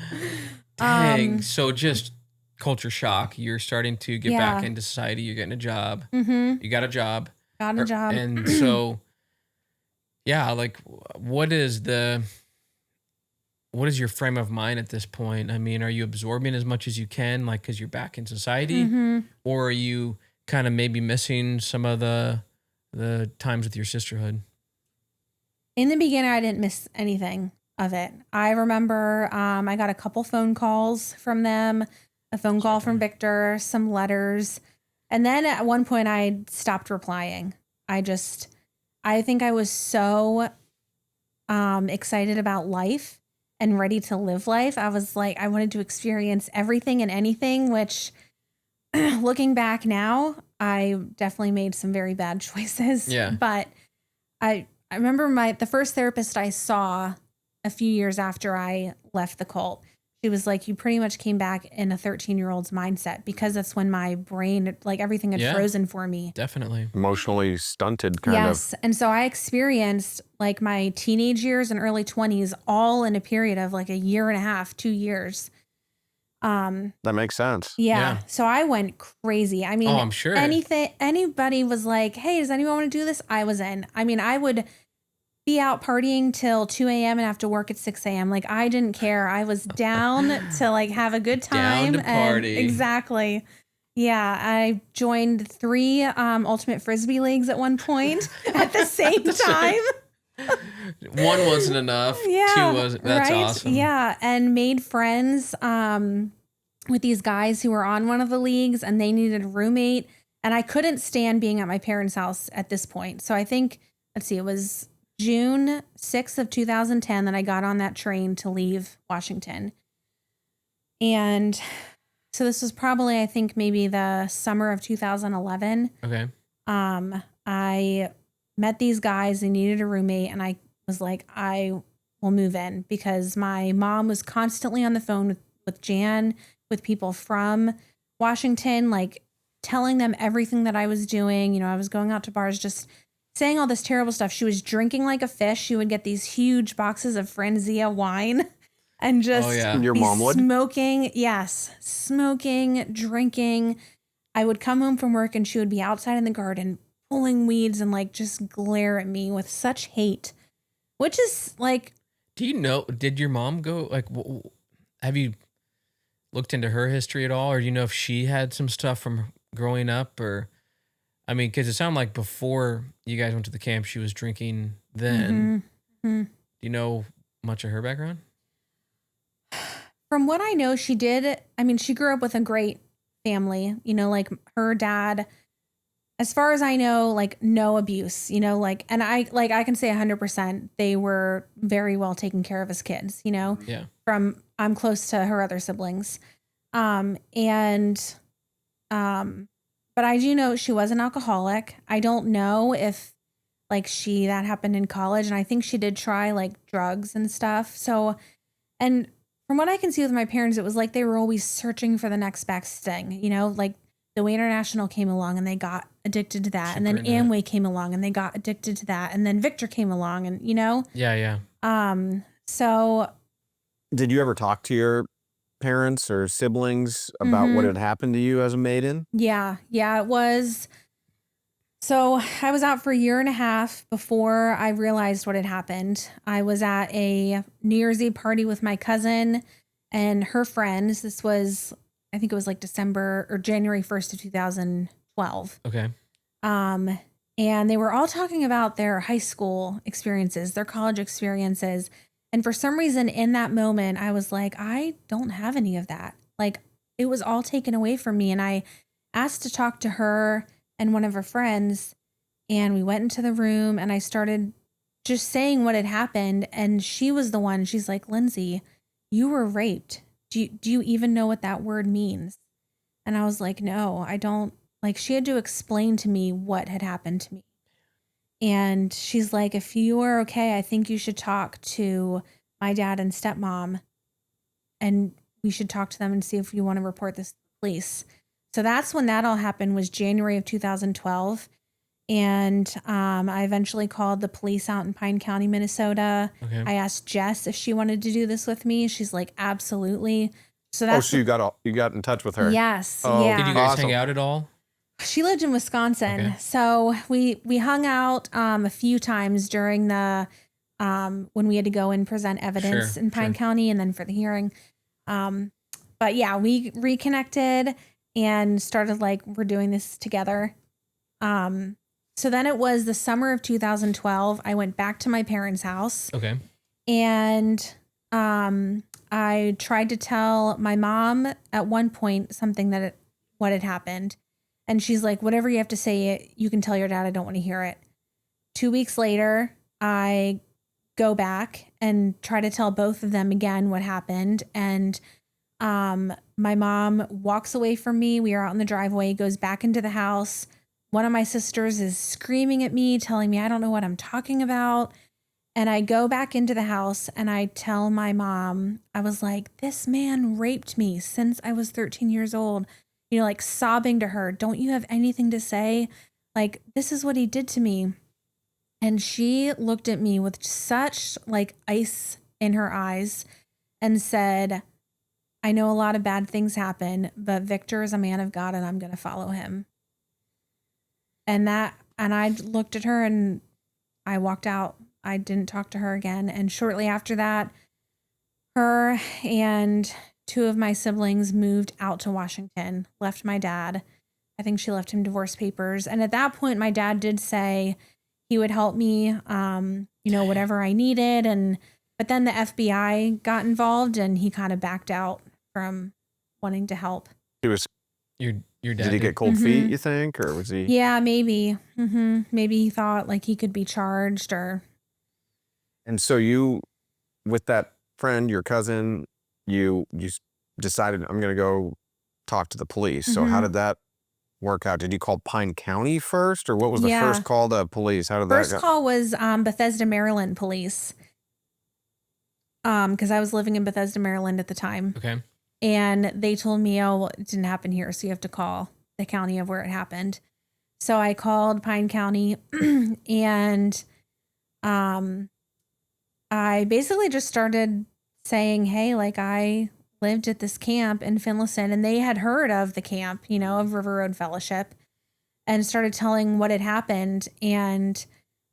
Dang. So just culture shock. You're starting to get back into society. You're getting a job. Mm-hmm. You got a job. Got a job. And so, yeah, like what is your frame of mind at this point? I mean, are you absorbing as much as you can, like, because you're back in society? Mm-hmm. Or are you kind of maybe missing some of the times with your sisterhood? In the beginning, I didn't miss anything of it. I remember I got a couple phone calls from them, a phone call from Victor, some letters. And then at one point, I stopped replying. I think I was so excited about life and ready to live life. I was like, I wanted to experience everything and anything, which looking back now, I definitely made some very bad choices. Yeah. But I remember the first therapist I saw a few years after I left the cult, she was like, you pretty much came back in a 13-year-old's mindset, because that's when my brain, like everything had frozen for me. Definitely. Emotionally stunted kind of. Yes. And so I experienced like my teenage years and early 20s all in a period of like a year and a half, 2 years. That makes sense. Yeah. So I went crazy. I mean, I'm sure. Anybody was like, hey, does anyone want to do this? I was in. I mean, I would be out partying till 2 a.m. and have to work at 6 a.m. Like, I didn't care. I was down to like have a good time. Down to party. Exactly. Yeah. I joined 3 ultimate Frisbee leagues at one point at the same time. 1 wasn't enough. Yeah, 2 wasn't. That's right? awesome. Yeah. And made friends. with these guys who were on one of the leagues, and they needed a roommate. And I couldn't stand being at my parents' house at this point. So I think, let's see, it was June 6th of 2010 that I got on that train to leave Washington. And so this was probably, I think, maybe the summer of 2011. Okay. I met these guys. They needed a roommate, and I was like, I will move in, because my mom was constantly on the phone with Jan, with people from Washington, like telling them everything that I was doing. You know, I was going out to bars, just saying all this terrible stuff. She was drinking like a fish. She would get these huge boxes of Franzia wine and just Your be mom would? smoking. Yes. Smoking, drinking. I would come home from work and she would be outside in the garden pulling weeds and like just glare at me with such hate, which is like. Do you know, did your mom go, like, have you looked into her history at all? Or do you know if she had some stuff from growing up? Or, I mean, because it sounded like before you guys went to the camp, she was drinking then. Mm-hmm. Do you know much of her background? From what I know, she did. I mean, she grew up with a great family, you know, like her dad, as far as I know, like no abuse, you know, like, and I can say 100% they were very well taken care of as kids, you know, Yeah. I'm close to her other siblings. But I do know she was an alcoholic. I don't know if like that happened in college. And I think she did try like drugs and stuff. So, and from what I can see with my parents, it was like they were always searching for the next best thing, you know, like the Way International came along and they got addicted to that. And then Amway came along and they got addicted to that. And then Victor came along and, you know? Yeah. So. Did you ever talk to your parents or siblings about what had happened to you as a maiden? Yeah, it was. So I was out for a year and a half before I realized what had happened. I was at a New Year's Eve party with my cousin and her friends. This was, I think it was like December or January 1st of 2012. Okay. And they were all talking about their high school experiences, their college experiences. And for some reason in that moment, I was like, I don't have any of that. Like it was all taken away from me. And I asked to talk to her and one of her friends, and we went into the room and I started just saying what had happened. And she was the one, she's like, Lindsay, you were raped. Do you even know what that word means? And I was like, no, I don't. Like she had to explain to me what had happened to me. And she's like, if you are okay, I think you should talk to my dad and stepmom and we should talk to them and see if you want to report this to the police. So that's when that all happened, was January of 2012. And I eventually called the police out in Pine County, Minnesota. Okay. I asked Jess if she wanted to do this with me. She's like, absolutely. So that's so you got in touch with her? Yes. Oh, yeah. Did you guys Awesome. hang out at all? She lived in Wisconsin. Okay. So we hung out a few times during the when we had to go and present evidence in Pine County and then for the hearing. But yeah, we reconnected and started like, we're doing this together. So then it was the summer of 2012. I went back to my parents' house. Okay. And I tried to tell my mom at one point something what had happened. And she's like, whatever you have to say, you can tell your dad. I don't want to hear it. 2 weeks later, I go back and try to tell both of them again what happened. And my mom walks away from me. We are out in the driveway, goes back into the house. One of my sisters is screaming at me, telling me I don't know what I'm talking about. And I go back into the house and I tell my mom, I was like, this man raped me since I was 13 years old. You know, like sobbing to her, don't you have anything to say? Like, this is what he did to me. And she looked at me with such like ice in her eyes and said, I know a lot of bad things happen, but Victor is a man of God and I'm going to follow him. And I looked at her and I walked out. I didn't talk to her again. And shortly after that, her and two of my siblings moved out to Washington, left my dad. I think she left him divorce papers. And at that point, my dad did say he would help me, you know, whatever I needed. But then the FBI got involved and he kind of backed out from wanting to help. He was. Your dad. Did he get cold feet? You think, or was he? Yeah, maybe. Maybe he thought like he could be charged or. And so you, with that friend, your cousin, you decided I'm going to go talk to the police. So how did that work out? Did you call Pine County first, or what was the first call to police? How did first that go? call was Bethesda, Maryland police. Because I was living in Bethesda, Maryland at the time. Okay. And they told me, oh, well, it didn't happen here, so you have to call the county of where it happened. So I called Pine County and I basically just started saying, hey, like I lived at this camp in Finlayson, and they had heard of the camp, you know, of River Road Fellowship, and started telling what had happened. And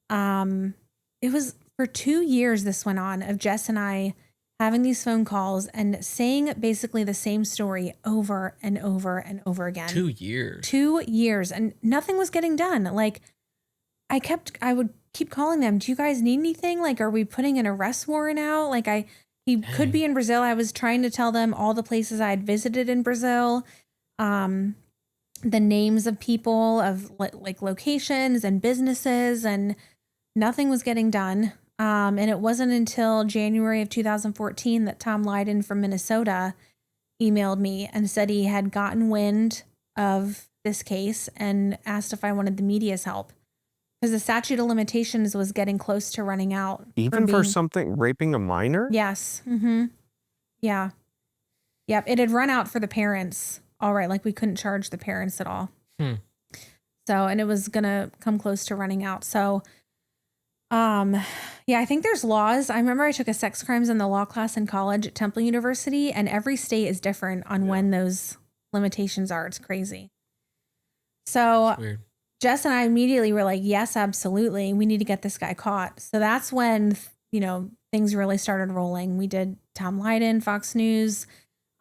it was for 2 years this went on of Jess and I having these phone calls and saying basically the same story over and over and over again. 2 years. 2 years. And nothing was getting done. Like I would keep calling them. Do you guys need anything? Like, are we putting an arrest warrant out? Like he could be in Brazil. I was trying to tell them all the places I had visited in Brazil, the names of people, of like locations and businesses, and nothing was getting done. And it wasn't until January of 2014 that Tom Lydon from Minnesota emailed me and said he had gotten wind of this case and asked if I wanted the media's help. Because the statute of limitations was getting close to running out. Even for something, raping a minor? Yes. Yeah. Yep. It had run out for the parents. All right. Like we couldn't charge the parents at all. So, and it was going to come close to running out. So, yeah, I think there's laws. I remember I took a sex crimes in the law class in college at Temple University, and every state is different on when those limitations are. It's crazy. So Weird. Jess and I immediately were like, yes, absolutely. We need to get this guy caught. So that's when, you know, things really started rolling. We did Tom Lydon, Fox News.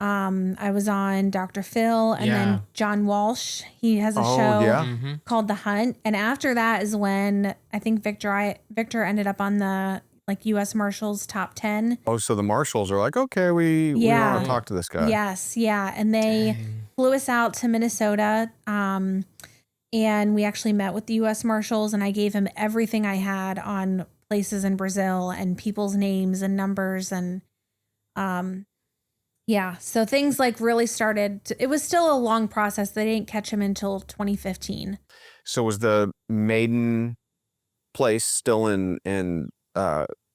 I was on Dr. Phil, and then John Walsh. He has a show called The Hunt. And after that is when I think Victor ended up on the like U.S. Marshals top 10. Oh, so the marshals are like, okay, we want to talk to this guy. Yes, yeah. And they flew us out to Minnesota. And we actually met with the U.S. Marshals, and I gave him everything I had on places in Brazil and people's names and numbers. And yeah, so things like really started. It was still a long process. They didn't catch him until 2015. So was the Maiden place still in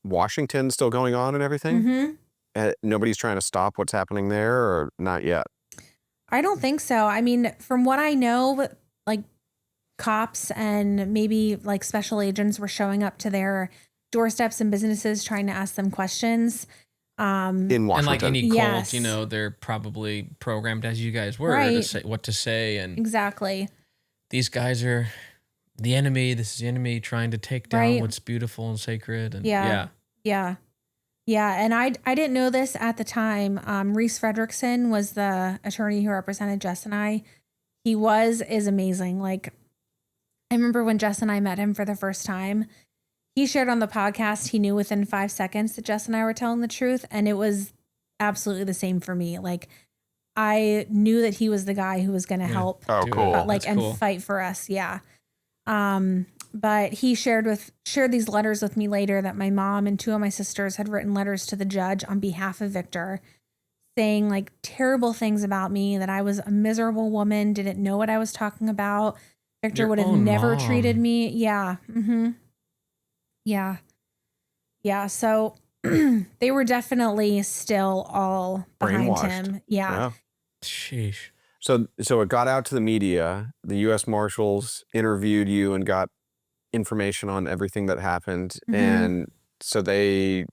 Washington still going on and everything? Nobody's trying to stop what's happening there, or not yet? I don't think so. I mean, from what I know, like cops and maybe like special agents were showing up to their doorsteps and businesses trying to ask them questions. In Washington. And like any cult, you know, they're probably programmed as you guys were to say what to say. And exactly. These guys are the enemy. This is the enemy trying to take down what's beautiful and sacred. And Yeah. And I didn't know this at the time. Reese Fredrickson was the attorney who represented Jess and I. He is amazing. Like, I remember when Jess and I met him for the first time, he shared on the podcast, he knew within 5 seconds that Jess and I were telling the truth. And it was absolutely the same for me. Like, I knew that he was the guy who was going to help. Oh, cool. And fight for us. Yeah. But he shared these letters with me later that my mom and 2 of my sisters had written letters to the judge on behalf of Victor, saying like terrible things about me, that I was a miserable woman, didn't know what I was talking about. Victor would have never treated me. Yeah. Yeah. So they were definitely still all behind him. Yeah. Sheesh. So it got out to the media. The U.S. Marshals interviewed you and got information on everything that happened. And so they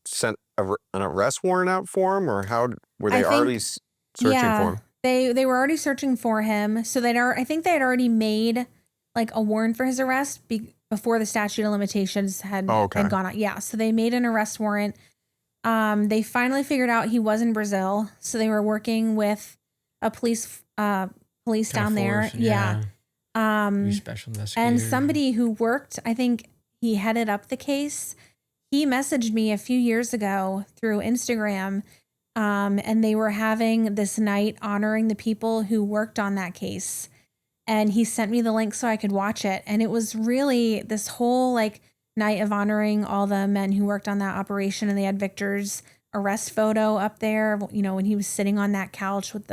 sent an arrest warrant out for him, or how were they already searching for him? They were already searching for him. So I think they had already made like a warrant for his arrest before the statute of limitations had gone out. Yeah. So they made an arrest warrant. They finally figured out he was in Brazil. So they were working with a police down there. Yeah. Special investigators. And somebody who worked, I think he headed up the case. He messaged me a few years ago through Instagram, And they were having this night honoring the people who worked on that case. And he sent me the link so I could watch it. And it was really this whole like night of honoring all the men who worked on that operation. And they had Victor's arrest photo up there, you know, when he was sitting on that couch with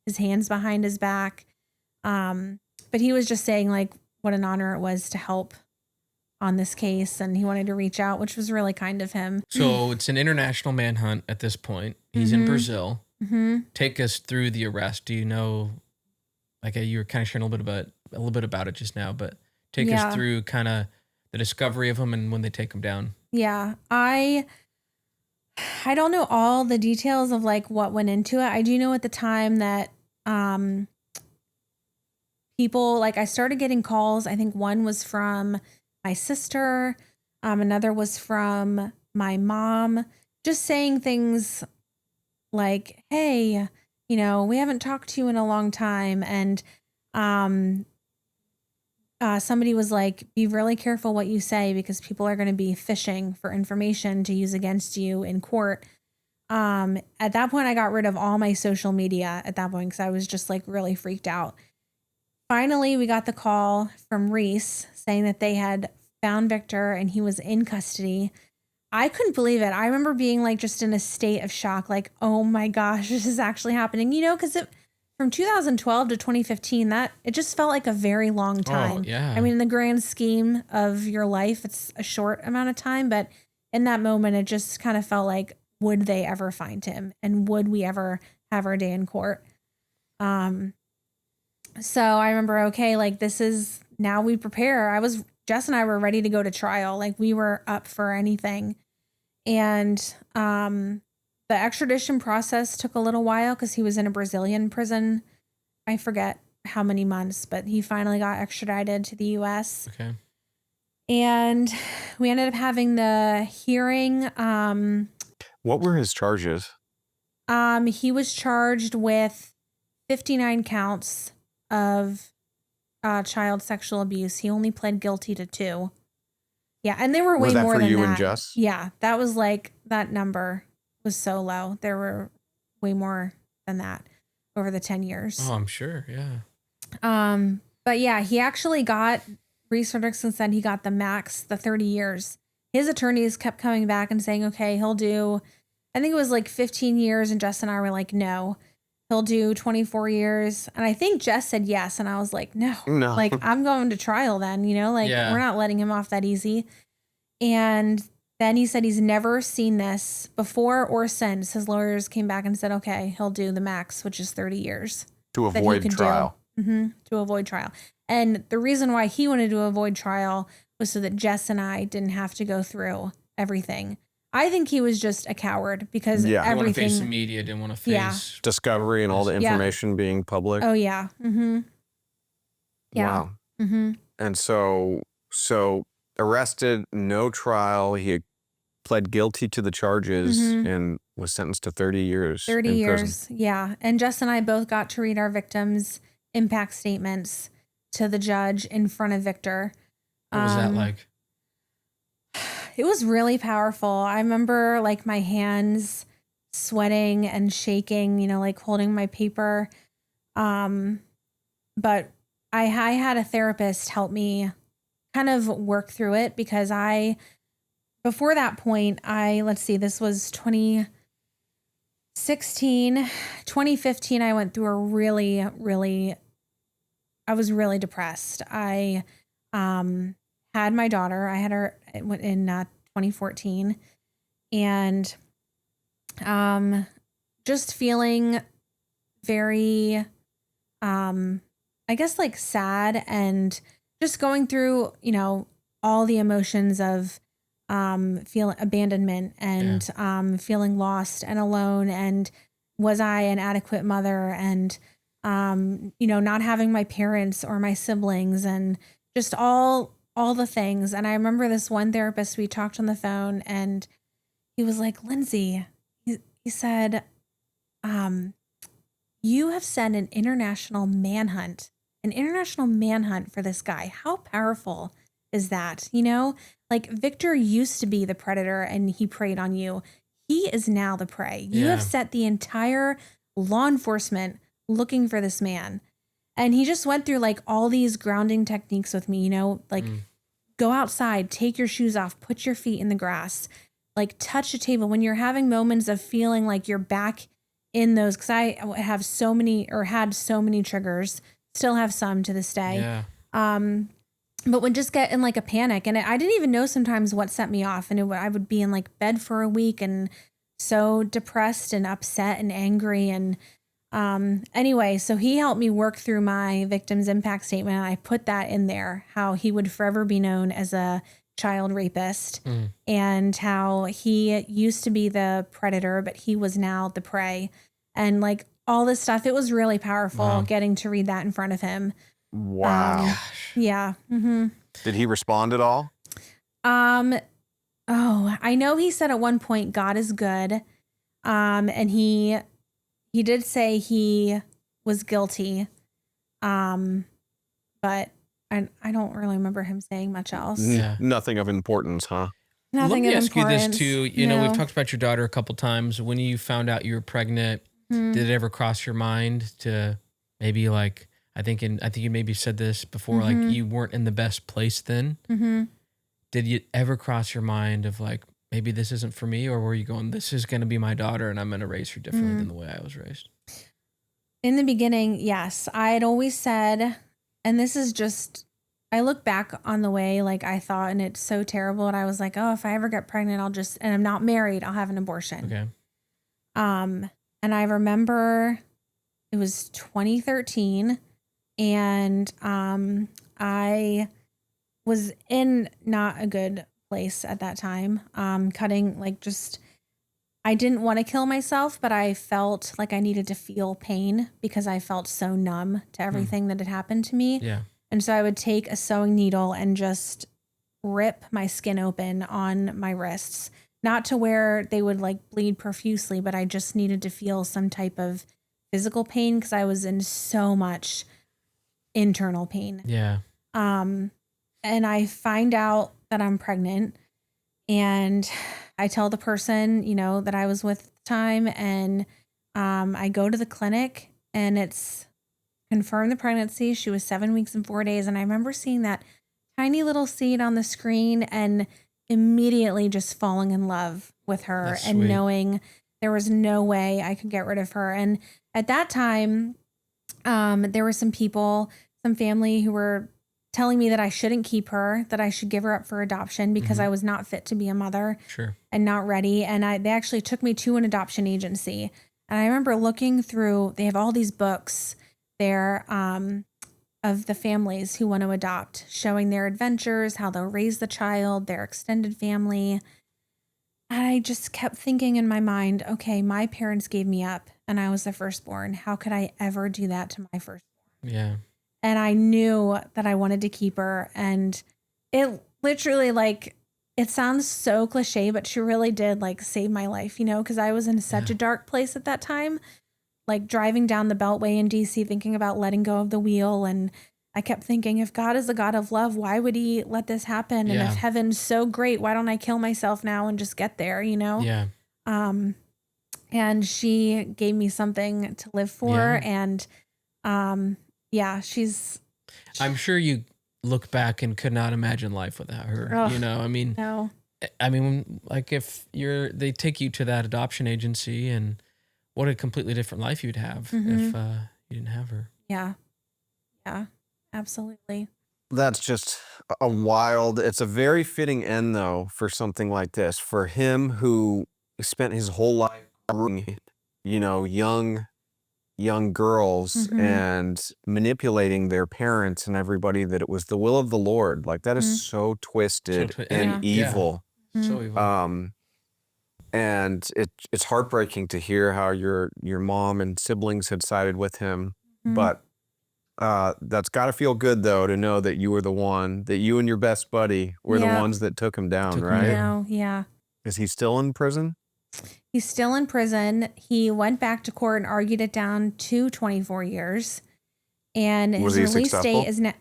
his hands behind his back. But he was just saying like what an honor it was to help on this case, and he wanted to reach out, which was really kind of him. So it's an international manhunt at this point. He's in Brazil. Take us through the arrest. Do you know, like you were kind of sharing a little bit about it just now, but take us through kind of the discovery of him and when they take him down. Yeah, I don't know all the details of like what went into it. I do know at the time that people, like I started getting calls. I think one was from my sister, another was from my mom, just saying things like, hey, you know, we haven't talked to you in a long time. And somebody was like, be really careful what you say because people are going to be fishing for information to use against you in court. At that point, I got rid of all my social media at that point because I was just like really freaked out. Finally, we got the call from Reese saying that they had found Victor and he was in custody. I couldn't believe it. I remember being like just in a state of shock, like, oh my gosh, this is actually happening. You know, because from 2012 to 2015, that it just felt like a very long time. Oh, yeah. I mean, in the grand scheme of your life, it's a short amount of time. But in that moment, it just kind of felt like, would they ever find him? And would we ever have our day in court? So I remember, okay, like this is, now we prepare. Jess and I were ready to go to trial. Like we were up for anything. And the extradition process took a little while because he was in a Brazilian prison. I forget how many months, but he finally got extradited to the US. Okay. And we ended up having the hearing. What were his charges? He was charged with 59 counts of child sexual abuse. He only pled guilty to 2. Yeah, and there were way more than that. Was that for you and Jess? Yeah, that was like, that number was so low. There were way more than that over the 10 years. Oh, I'm sure, yeah. But yeah, he actually got, Reese Fredrickson said he got the max, the 30 years. His attorneys kept coming back and saying, okay, he'll do, I think it was like 15 years, and Jess and I were like, no. He'll do 24 years. And I think Jess said yes. And I was like, no. Like, I'm going to trial then, you know, like we're not letting him off that easy. And then he said he's never seen this before or since. His lawyers came back and said, okay, he'll do the max, which is 30 years. To avoid trial. To avoid trial. And the reason why he wanted to avoid trial was so that Jess and I didn't have to go through everything. I think he was just a coward because everything. Didn't want to face the media, didn't want to face discovery and all the information being public. Oh yeah. Yeah. Wow. And so arrested, no trial. He pled guilty to the charges and was sentenced to 30 years. 30 years. Yeah. And Jess and I both got to read our victims' impact statements to the judge in front of Victor. What was that like? It was really powerful. I remember like my hands sweating and shaking, you know, like holding my paper. But I had a therapist help me kind of work through it because before that point, this was 2015, I went through I was really depressed. I had my daughter. I had her in 2014, and just feeling very, I guess like sad and just going through, you know, all the emotions of feeling abandonment and feeling lost and alone, and was I an adequate mother, and you know, not having my parents or my siblings, and just all the things. And I remember this one therapist, we talked on the phone, and he was like, Lindsay, he said, you have sent an international manhunt for this guy. How powerful is that? You know, like Victor used to be the predator and he preyed on you. he is now the prey. You Yeah. have set the entire law enforcement looking for this man. And he just went through like all these grounding techniques with me, you know, like go outside, take your shoes off, put your feet in the grass, like touch a table when you're having moments of feeling like you're back in those. Cause I have so many or had so many triggers, still have some to this day. Yeah. But would just get in like a panic, and I didn't even know sometimes what set me off. And I would be in like bed for a week and so depressed and upset and angry. And anyway, so he helped me work through my victim's impact statement. And I put that in there, how he would forever be known as a child rapist and how he used to be the predator, but he was now the prey, and like all this stuff. It was really powerful getting to read that in front of him. Wow. Yeah. Mm-hmm. Did he respond at all? Oh, I know he said at one point, God is good. And he did say he was guilty. But I don't really remember him saying much else. Yeah. Nothing of importance, huh? Nothing Let me of ask you importance. this too. You know, No. we've talked about your daughter a couple times. When you found out you were pregnant, did it ever cross your mind to maybe like, I think you maybe said this before, like you weren't in the best place then. Mm-hmm. Did you ever cross your mind of like, maybe this isn't for me? Or were you going, this is going to be my daughter and I'm going to raise her differently than the way I was raised? In the beginning, yes. I had always said, and this is just, I look back on the way like I thought, and it's so terrible. And I was like, oh, if I ever get pregnant, and I'm not married, I'll have an abortion. Okay. And I remember it was 2013, and I was in not a good place at that time. Cutting like just, I didn't want to kill myself, but I felt like I needed to feel pain because I felt so numb to everything that had happened to me. Yeah. And so I would take a sewing needle and just rip my skin open on my wrists, not to where they would like bleed profusely, but I just needed to feel some type of physical pain because I was in so much internal pain. Yeah. And I find out that I'm pregnant, and I tell the person, you know, that I was with at the time, and I go to the clinic, and it's confirmed the pregnancy. She was 7 weeks and 4 days. And I remember seeing that tiny little seed on the screen and immediately just falling in love with her. That's and sweet. knowing there was no way I could get rid of her. And at that time, there were some people, some family who were telling me that I shouldn't keep her, that I should give her up for adoption because I was not fit to be a mother. Sure. And not ready. And they actually took me to an adoption agency. And I remember looking through, they have all these books there of the families who want to adopt, showing their adventures, how they'll raise the child, their extended family. And I just kept thinking in my mind, okay, my parents gave me up and I was the firstborn. How could I ever do that to my firstborn? Yeah. And I knew that I wanted to keep her. And it literally, like, it sounds so cliche, but she really did like save my life, you know, because I was in such a dark place at that time, like driving down the Beltway in DC, thinking about letting go of the wheel. And I kept thinking, if God is a God of love, why would he let this happen? And if heaven's so great, why don't I kill myself now and just get there, you know? Yeah. And she gave me something to live for. Yeah. And she's... I'm sure you look back and could not imagine life without her. Ugh, you know, I mean, no. Like if they take you to that adoption agency, and what a completely different life you'd have if you didn't have her. Yeah. Yeah, absolutely. That's just it's a very fitting end though for something like this, for him who spent his whole life grooming, you know, young girls and manipulating their parents and everybody, that it was the will of the Lord. Like that is so twisted and evil. So evil. And it's heartbreaking to hear how your mom and siblings had sided with him. But that's got to feel good though, to know that you were the one, that you and your best buddy were the ones that took him down, right? No, yeah. Is he still in prison? He's still in prison. He went back to court and argued it down to 24 years. And his release date is now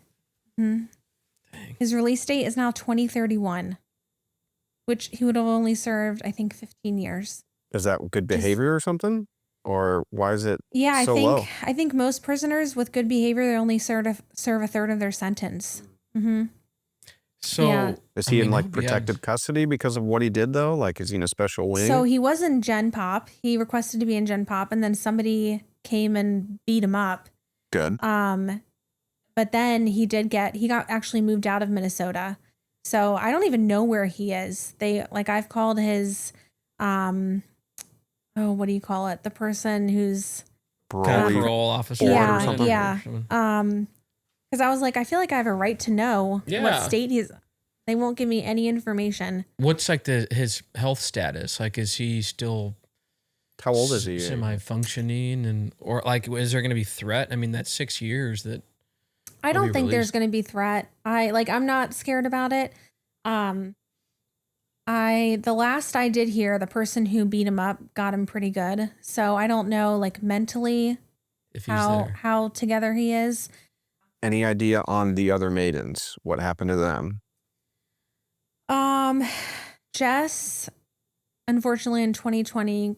his release date is now 2031, which he would have only served, I think, 15 years. Is that good behavior or something? Or why is it so low? I think most prisoners with good behavior, they only serve a third of their sentence. Mm-hmm. So is he in like protective custody because of what he did though? Like, is he in a special wing? So he was in Gen Pop. He requested to be in Gen Pop, and then somebody came and beat him up. Good. But then he got actually moved out of Minnesota. So I don't even know where he is. I've called his, what do you call it? The person who's parole officer. Yeah. Or something. Yeah. Cause I was like, I feel like I have a right to know what state he's, they won't give me any information. What's like his health status? Like, is he still, how old is he? Semi-functioning or like, is there going to be threat? I mean, that's 6 years that. I don't think there's going to be threat. I'm not scared about it. The last I did hear, the person who beat him up got him pretty good. So I don't know, like mentally, if how together he is. Any idea on the other maidens? What happened to them? Jess, unfortunately, in 2020,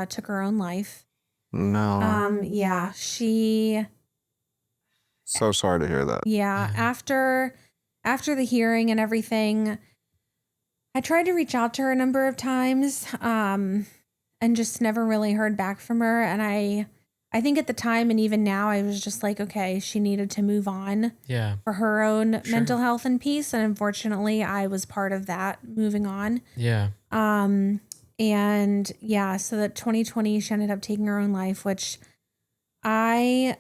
took her own life. No. Yeah, she. So sorry to hear that. Yeah. After the hearing and everything, I tried to reach out to her a number of times, and just never really heard back from her. And I think at the time and even now, I was just like, okay, she needed to move on for her own mental health and peace. And unfortunately, I was part of that moving on. Yeah. So that 2020, she ended up taking her own life, which I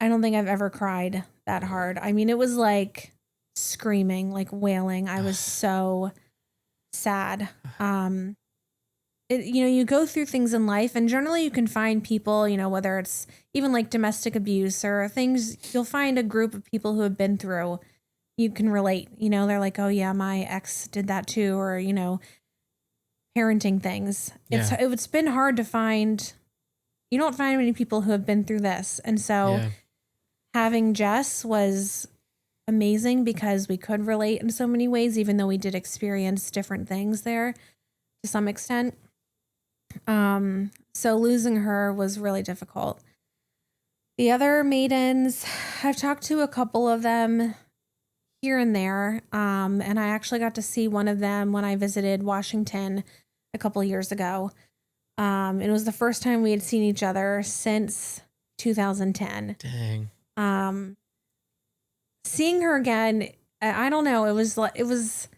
don't think I've ever cried that hard. I mean, it was like screaming, like wailing. I was so sad. You go through things in life and generally you can find people, whether it's even like domestic abuse or things, you'll find a group of people who have been through, you can relate, they're like, oh yeah, my ex did that too. Or, parenting things. It's been hard to find, you don't find many people who have been through this. And so having Jess was amazing because we could relate in so many ways, even though we did experience different things there to some extent. So losing her was really difficult. The other maidens, I've talked to a couple of them here and there. And I actually got to see one of them when I visited Washington a couple of years ago. It was the first time we had seen each other since 2010. Dang. Seeing her again, I don't know. It was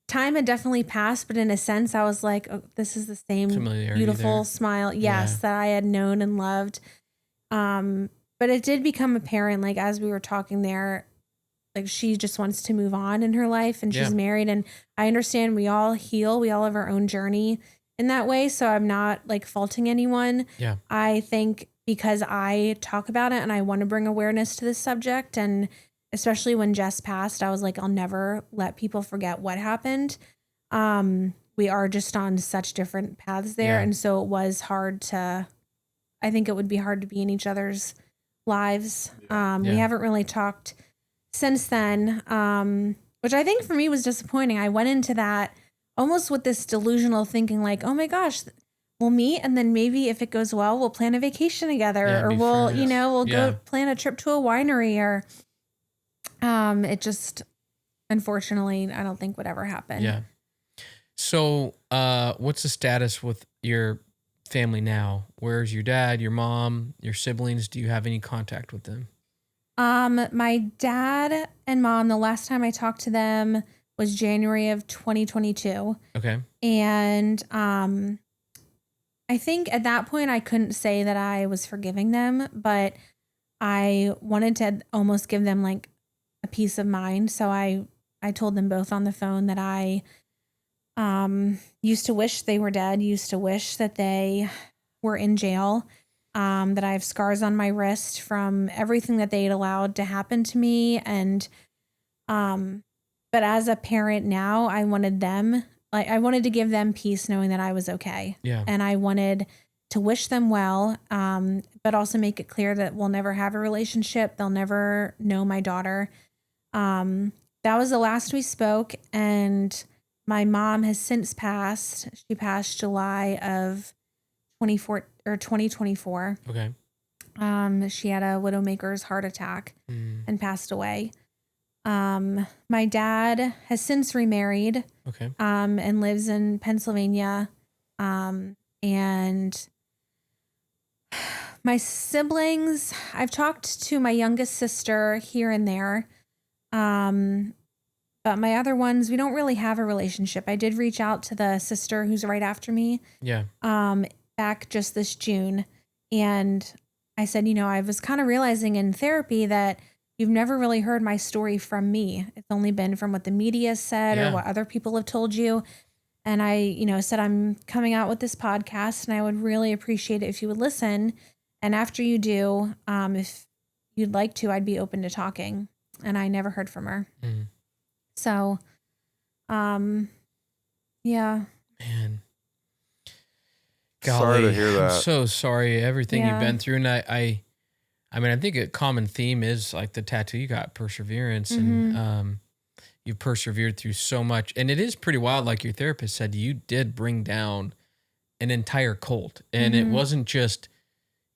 time had definitely passed, but in a sense, I was like, oh, this is the same beautiful smile. Yes, that I had known and loved. But it did become apparent, like as we were talking there, like she just wants to move on in her life and she's married. And I understand we all heal. We all have our own journey in that way. So I'm not like faulting anyone. Yeah. I think because I talk about it and I want to bring awareness to this subject, and especially when Jess passed, I was like, I'll never let people forget what happened. We are just on such different paths there. And so it was I think it would be hard to be in each other's lives. We haven't really talked since then, which I think for me was disappointing. I went into that almost with this delusional thinking like, oh my gosh, we'll meet. And then maybe if it goes well, we'll plan a vacation together, or we'll, we'll go plan a trip to a winery, or it just, unfortunately, I don't think would ever happen. Yeah. So, what's the status with your family now? Where's your dad, your mom, your siblings? Do you have any contact with them? My dad and mom, the last time I talked to them was January of 2022. Okay. And, I think at that point I couldn't say that I was forgiving them, but I wanted to almost give them like a peace of mind. So I told them both on the phone that I used to wish they were dead, used to wish that they were in jail, that I have scars on my wrist from everything that they'd allowed to happen to me. And but as a parent now, I wanted to give them peace knowing that I was okay. Yeah. And I wanted to wish them well, but also make it clear that we'll never have a relationship. They'll never know my daughter. That was the last we spoke. And My mom has since passed. She passed July of 2024. Okay. She had a widowmaker's heart attack and passed away. My dad has since remarried. Okay. And lives in Pennsylvania. And my siblings, I've talked to my youngest sister here and there. But my other ones, we don't really have a relationship. I did reach out to the sister who's right after me. Yeah. Back just this June. And I said, I was kind of realizing in therapy that you've never really heard my story from me. It's only been from what the media said or what other people have told you. And I, said, I'm coming out with this podcast and I would really appreciate it if you would listen. And after you do, if you'd like to, I'd be open to talking. And I never heard from her. So, yeah. Man. Sorry to hear that. I'm so sorry everything you've been through. And I mean, I think a common theme is like the tattoo you got, perseverance. And you persevered through so much. And it is pretty wild. Like your therapist said, you did bring down an entire cult. And it wasn't just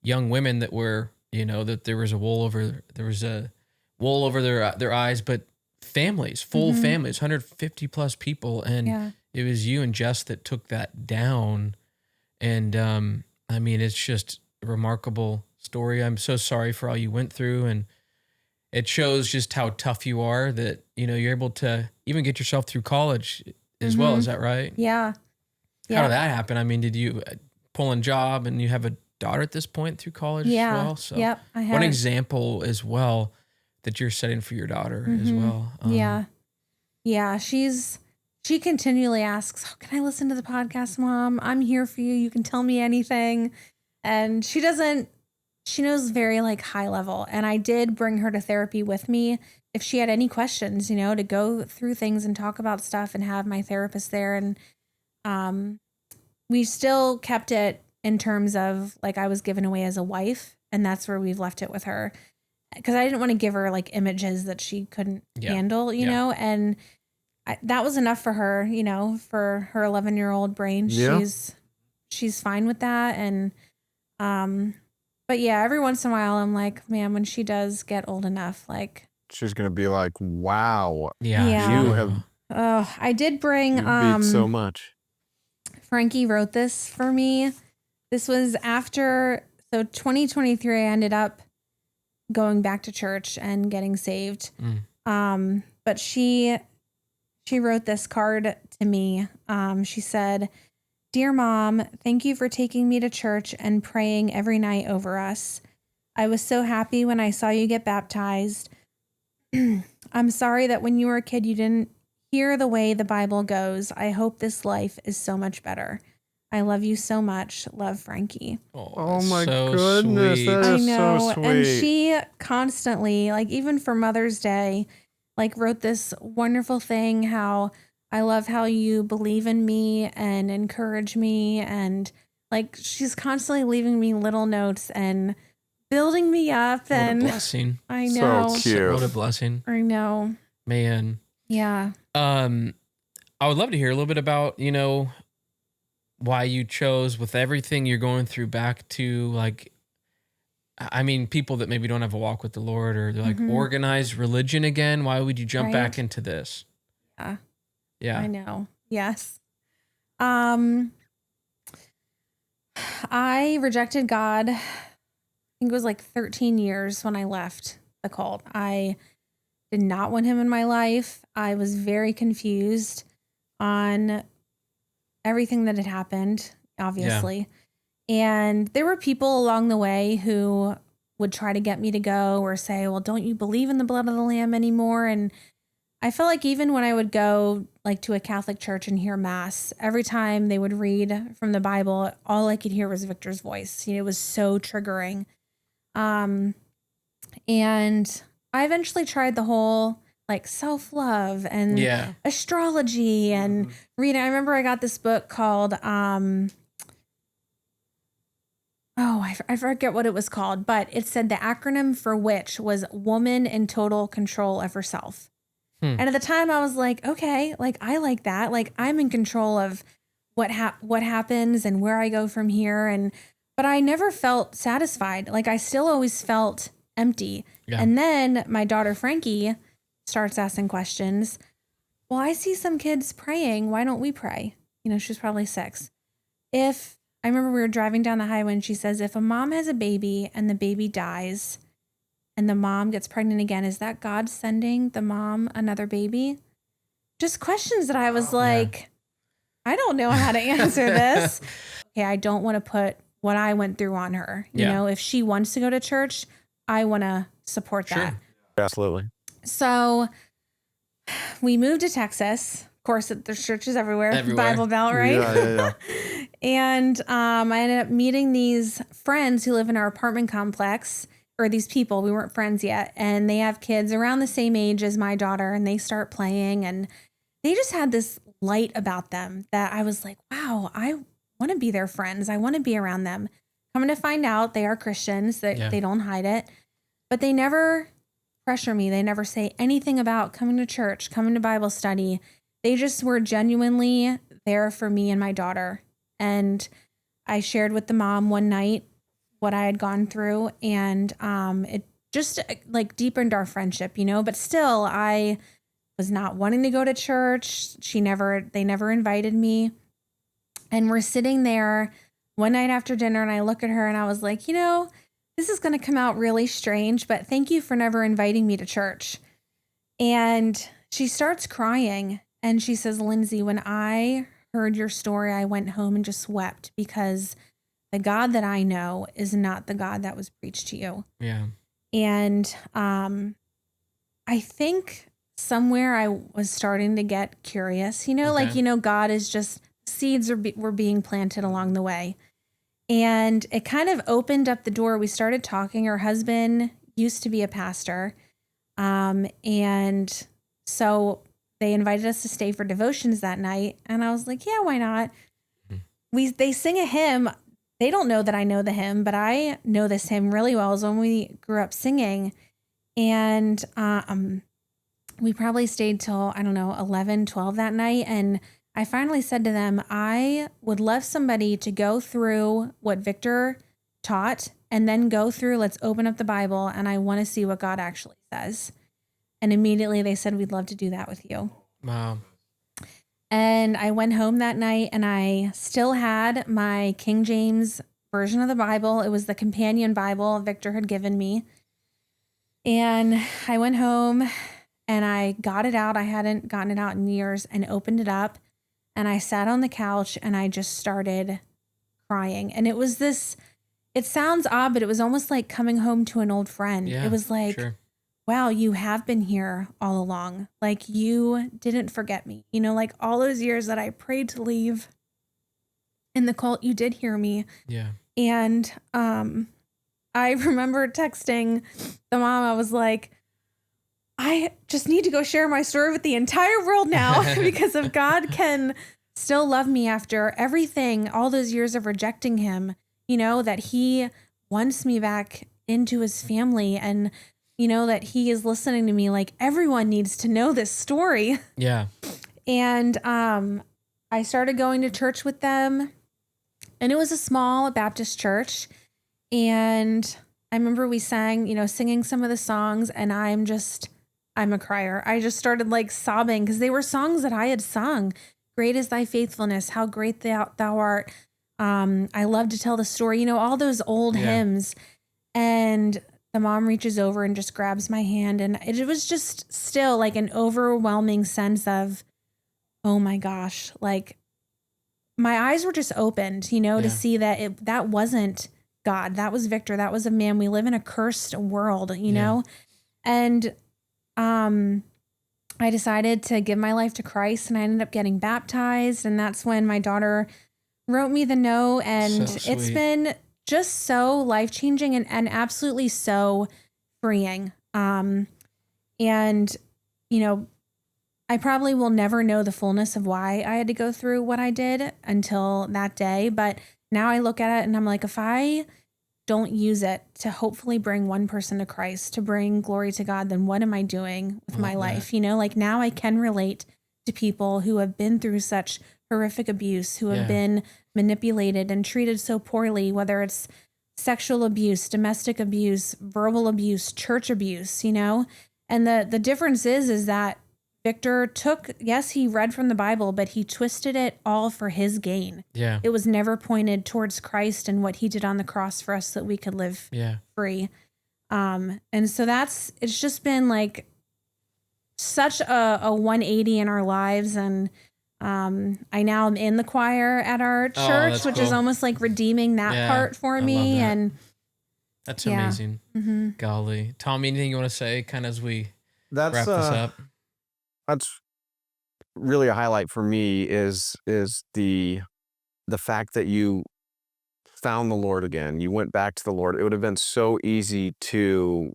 young women that were, that there was a wool over their eyes, but families, full families, 150 plus people. And it was you and Jess that took that down. And I mean, it's just a remarkable story. I'm so sorry for all you went through. And it shows just how tough you are that, you're able to even get yourself through college as well. Is that right? Yeah. How did that happen? I mean, did you pull a job and you have a daughter at this point through college as well? So yep, I have. One example as well that you're setting for your daughter as well. Yeah. She continually asks, oh, can I listen to the podcast, Mom? I'm here for you. You can tell me anything. And she knows very like high level. And I did bring her to therapy with me if she had any questions, to go through things and talk about stuff and have my therapist there. And we still kept it in terms of like I was given away as a wife. And that's where we've left it with her. Because I didn't want to give her like images that she couldn't handle, you know, and that was enough for her, for her 11-year-old brain. Yeah. She's fine with that. And, but yeah, every once in a while I'm like, man, when she does get old enough, like she's going to be like, wow. Yeah. You have I did bring, beat so much. Frankie wrote this for me. This was after, so 2023, I ended up going back to church and getting saved. But she wrote this card to me. She said, "Dear Mom, thank you for taking me to church and praying every night over us. I was so happy when I saw you get baptized. I'm sorry that when you were a kid, you didn't hear the way the Bible goes. I hope this life is so much better. I love you so much. Love, Frankie." Oh my so goodness. sweet. That I is know. so sweet. And she constantly, like even for Mother's Day, like wrote this wonderful thing, how I love how you believe in me and encourage me. And like, she's constantly leaving me little notes and building me up. And what a blessing. I know. So cute. What a blessing. I know. Man. Yeah. I would love to hear a little bit about, why you chose with everything you're going through back to like, I mean, people that maybe don't have a walk with the Lord or they're like organized religion again. Why would you jump back into this? Yeah. I know. Yes. I rejected God. I think it was like 13 years when I left the cult. I did not want him in my life. I was very confused on everything that had happened, obviously. And there were people along the way who would try to get me to go or say, well, don't you believe in the blood of the Lamb anymore? And I felt like even when I would go like to a Catholic church and hear mass, every time they would read from the Bible, all I could hear was Victor's voice. It was so triggering. And I eventually tried the whole like self-love and astrology and reading. I remember I got this book called, I forget what it was called, but it said the acronym for which was Woman in Total Control of Herself. And at the time I was like, okay, like I like that. Like I'm in control of what happens and where I go from here. But I never felt satisfied. Like I still always felt empty. Yeah. And then my daughter Frankie starts asking questions. Well, I see some kids praying. Why don't we pray? You know, she was probably 6. I remember we were driving down the highway and she says, if a mom has a baby and the baby dies and the mom gets pregnant again, is that God sending the mom another baby? Just questions that I was like, I don't know how to answer this. Okay, I don't want to put what I went through on her. You know, if she wants to go to church, I want to support that. Absolutely. So we moved to Texas. Of course, there's churches everywhere. Bible Belt, right? Yeah. And I ended up meeting these friends who live in our apartment complex, or these people. We weren't friends yet. And they have kids around the same age as my daughter, and they start playing. And they just had this light about them that I was like, wow, I want to be their friends. I want to be around them. Coming to find out, they are Christians. They don't hide it. But they never pressure me. They never say anything about coming to church, coming to Bible study. They just were genuinely there for me and my daughter. And I shared with the mom one night what I had gone through, and it just like deepened our friendship, you know, but still I was not wanting to go to church. They never invited me. And we're sitting there one night after dinner and I look at her and I was like, you know, this is going to come out really strange, but thank you for never inviting me to church. And she starts crying and she says, Lindsay, when I heard your story, I went home and just wept because the God that I know is not the God that was preached to you. Yeah. And I think somewhere I was starting to get curious, you know, like, you know, God is just, seeds were being planted along the way. And it kind of opened up the door. We started talking. Her husband used to be a pastor. And so they invited us to stay for devotions that night. And I was like, yeah, why not? They sing a hymn. They don't know that I know the hymn, but I know this hymn really well. It was when we grew up singing. And we probably stayed till, 11, 12 that night. And I finally said to them, I would love somebody to go through what Victor taught and then go through, let's open up the Bible, and I want to see what God actually says. And immediately they said, we'd love to do that with you. Wow. And I went home that night and I still had my King James version of the Bible. It was the companion Bible Victor had given me. And I went home and I got it out. I hadn't gotten it out in years, and opened it up. And I sat on the couch and I just started crying. And it was this, it sounds odd, but it was almost like coming home to an old friend. Yeah, it was like, wow, you have been here all along. Like you didn't forget me. You know, like all those years that I prayed to leave in the cult, you did hear me. Yeah. And I remember texting the mom. I was like, I just need to go share my story with the entire world now because if God can still love me after everything, all those years of rejecting him, you know, that he wants me back into his family, and, you know, that he is listening to me, like everyone needs to know this story. Yeah. And I started going to church with them, and it was a small Baptist church. And I remember we sang, you know, singing some of the songs, and I'm a crier. I just started like sobbing because they were songs that I had sung. Great is thy faithfulness. How great thou art. I love to tell the story, you know, all those old hymns. And the mom reaches over and just grabs my hand. And it was just still like an overwhelming sense of, oh my gosh, like my eyes were just opened, you know, to see that that wasn't God. That was Victor. That was a man. We live in a cursed world, you know? And I decided to give my life to Christ, and I ended up getting baptized. And that's when my daughter wrote me the note, and it's been just so life-changing and absolutely so freeing. And, you know, I probably will never know the fullness of why I had to go through what I did until that day. But now I look at it and I'm like, if I don't use it to hopefully bring one person to Christ, to bring glory to God, then what am I doing with my life? You know, like now I can relate to people who have been through such horrific abuse, who have been manipulated and treated so poorly, whether it's sexual abuse, domestic abuse, verbal abuse, church abuse, you know? And the difference is that Victor took, yes, he read from the Bible, but he twisted it all for his gain. Yeah. It was never pointed towards Christ and what he did on the cross for us so that we could live free. And so it's just been like such a 180 in our lives. And I now am in the choir at our church, which is almost like redeeming that part for me. And that's amazing. Mm-hmm. Golly. Tom, anything you want to say kind of as we wrap this up? That's really a highlight for me is the fact that you found the Lord again. You went back to the Lord. It would have been so easy to,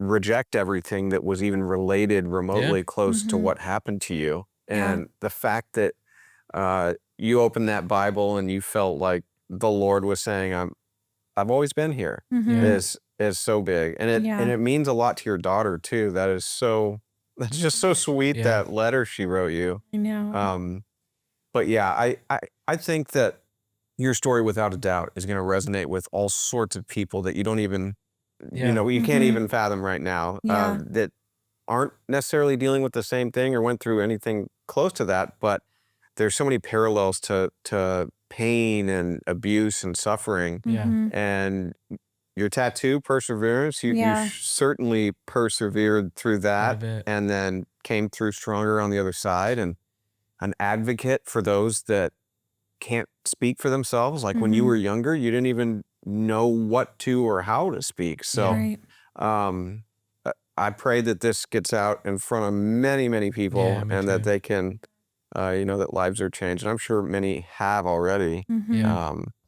reject everything that was even related remotely close to what happened to you. And the fact that you opened that Bible and you felt like the Lord was saying, I've always been here is so big. And it means a lot to your daughter too. That's just so sweet, that letter she wrote you. I know. But yeah, I think that your story, without a doubt, is going to resonate with all sorts of people that you don't even, you can't even fathom right now, that aren't necessarily dealing with the same thing or went through anything close to that. But there's so many parallels to pain and abuse and suffering. And your tattoo, perseverance, you certainly persevered through that and then came through stronger on the other side, and an advocate for those that can't speak for themselves. Like when you were younger, you didn't even know what to or how to speak. So I pray that this gets out in front of many, many people and that they can, that lives are changed. And I'm sure many have already.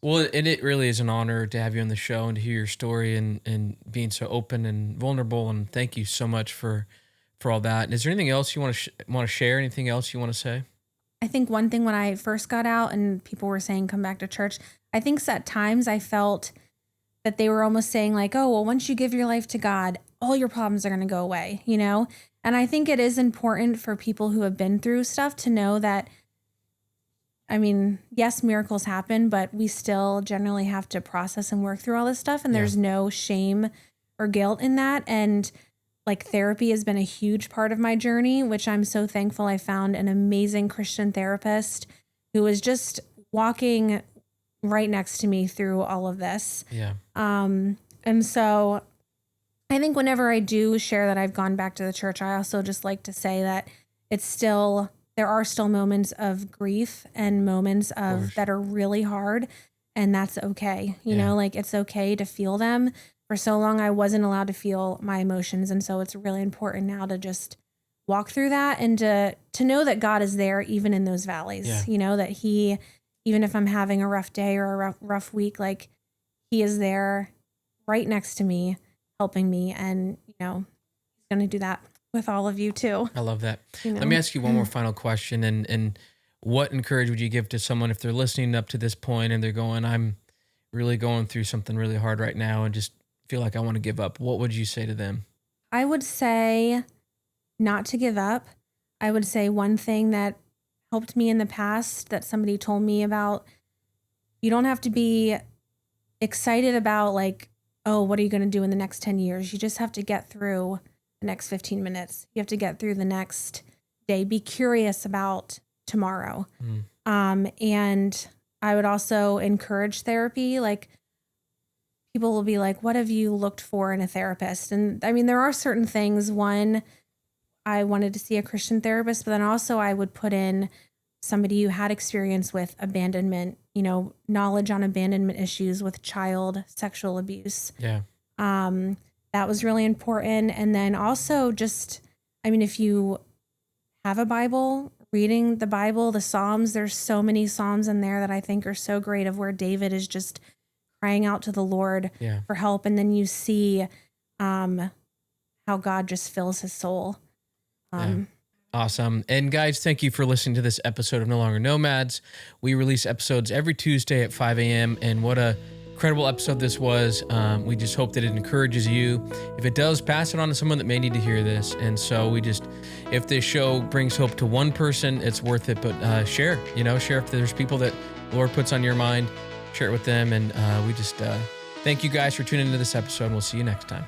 Well, and it really is an honor to have you on the show and to hear your story and being so open and vulnerable. And thank you so much for all that. And is there anything else you want to share? Anything else you want to say? I think one thing when I first got out and people were saying, come back to church, I think at times I felt that they were almost saying like, oh, well, once you give your life to God, all your problems are going to go away, And I think it is important for people who have been through stuff to know that, I mean, yes, miracles happen, but we still generally have to process and work through all this stuff. And there's no shame or guilt in that. And like therapy has been a huge part of my journey, which I'm so thankful I found an amazing Christian therapist who was just walking right next to me through all of this. And so I think whenever I do share that I've gone back to the church, I also just like to say that there are still moments of grief and moments that are really hard, and that's okay. You know, like it's okay to feel them. For so long, I wasn't allowed to feel my emotions. And so it's really important now to just walk through that and to know that God is there even in those valleys, that he, even if I'm having a rough day or a rough week, like he is there right next to me, helping me. And, he's going to do that with all of you too. I love that. Let me ask you one more final question. And what encouragement would you give to someone if they're listening up to this point and they're going, I'm really going through something really hard right now and just feel like I want to give up? What would you say to them? I would say not to give up. I would say one thing that helped me in the past that somebody told me about, you don't have to be excited about like, oh, what are you going to do in the next 10 years? You just have to get through the next 15 minutes. You have to get through the next day. Be curious about tomorrow. And I would also encourage therapy. Like, people will be like, what have you looked for in a therapist? And I mean, there are certain things. One, I wanted to see a Christian therapist, but then also I would put in somebody who had experience with abandonment, knowledge on abandonment issues with child sexual abuse. That was really important. And then also just, if you have a Bible, reading the Bible, the Psalms, there's so many Psalms in there that I think are so great, of where David is just crying out to the Lord for help. And then you see how God just fills his soul. Awesome. And guys, thank you for listening to this episode of No Longer Nomads. We release episodes every Tuesday at 5 a.m. And what a incredible episode this was. We just hope that it encourages you. If it does, pass it on to someone that may need to hear this. And so if this show brings hope to one person, it's worth it. But share if there's people that the Lord puts on your mind, share it with them. And we just thank you guys for tuning into this episode. And we'll see you next time.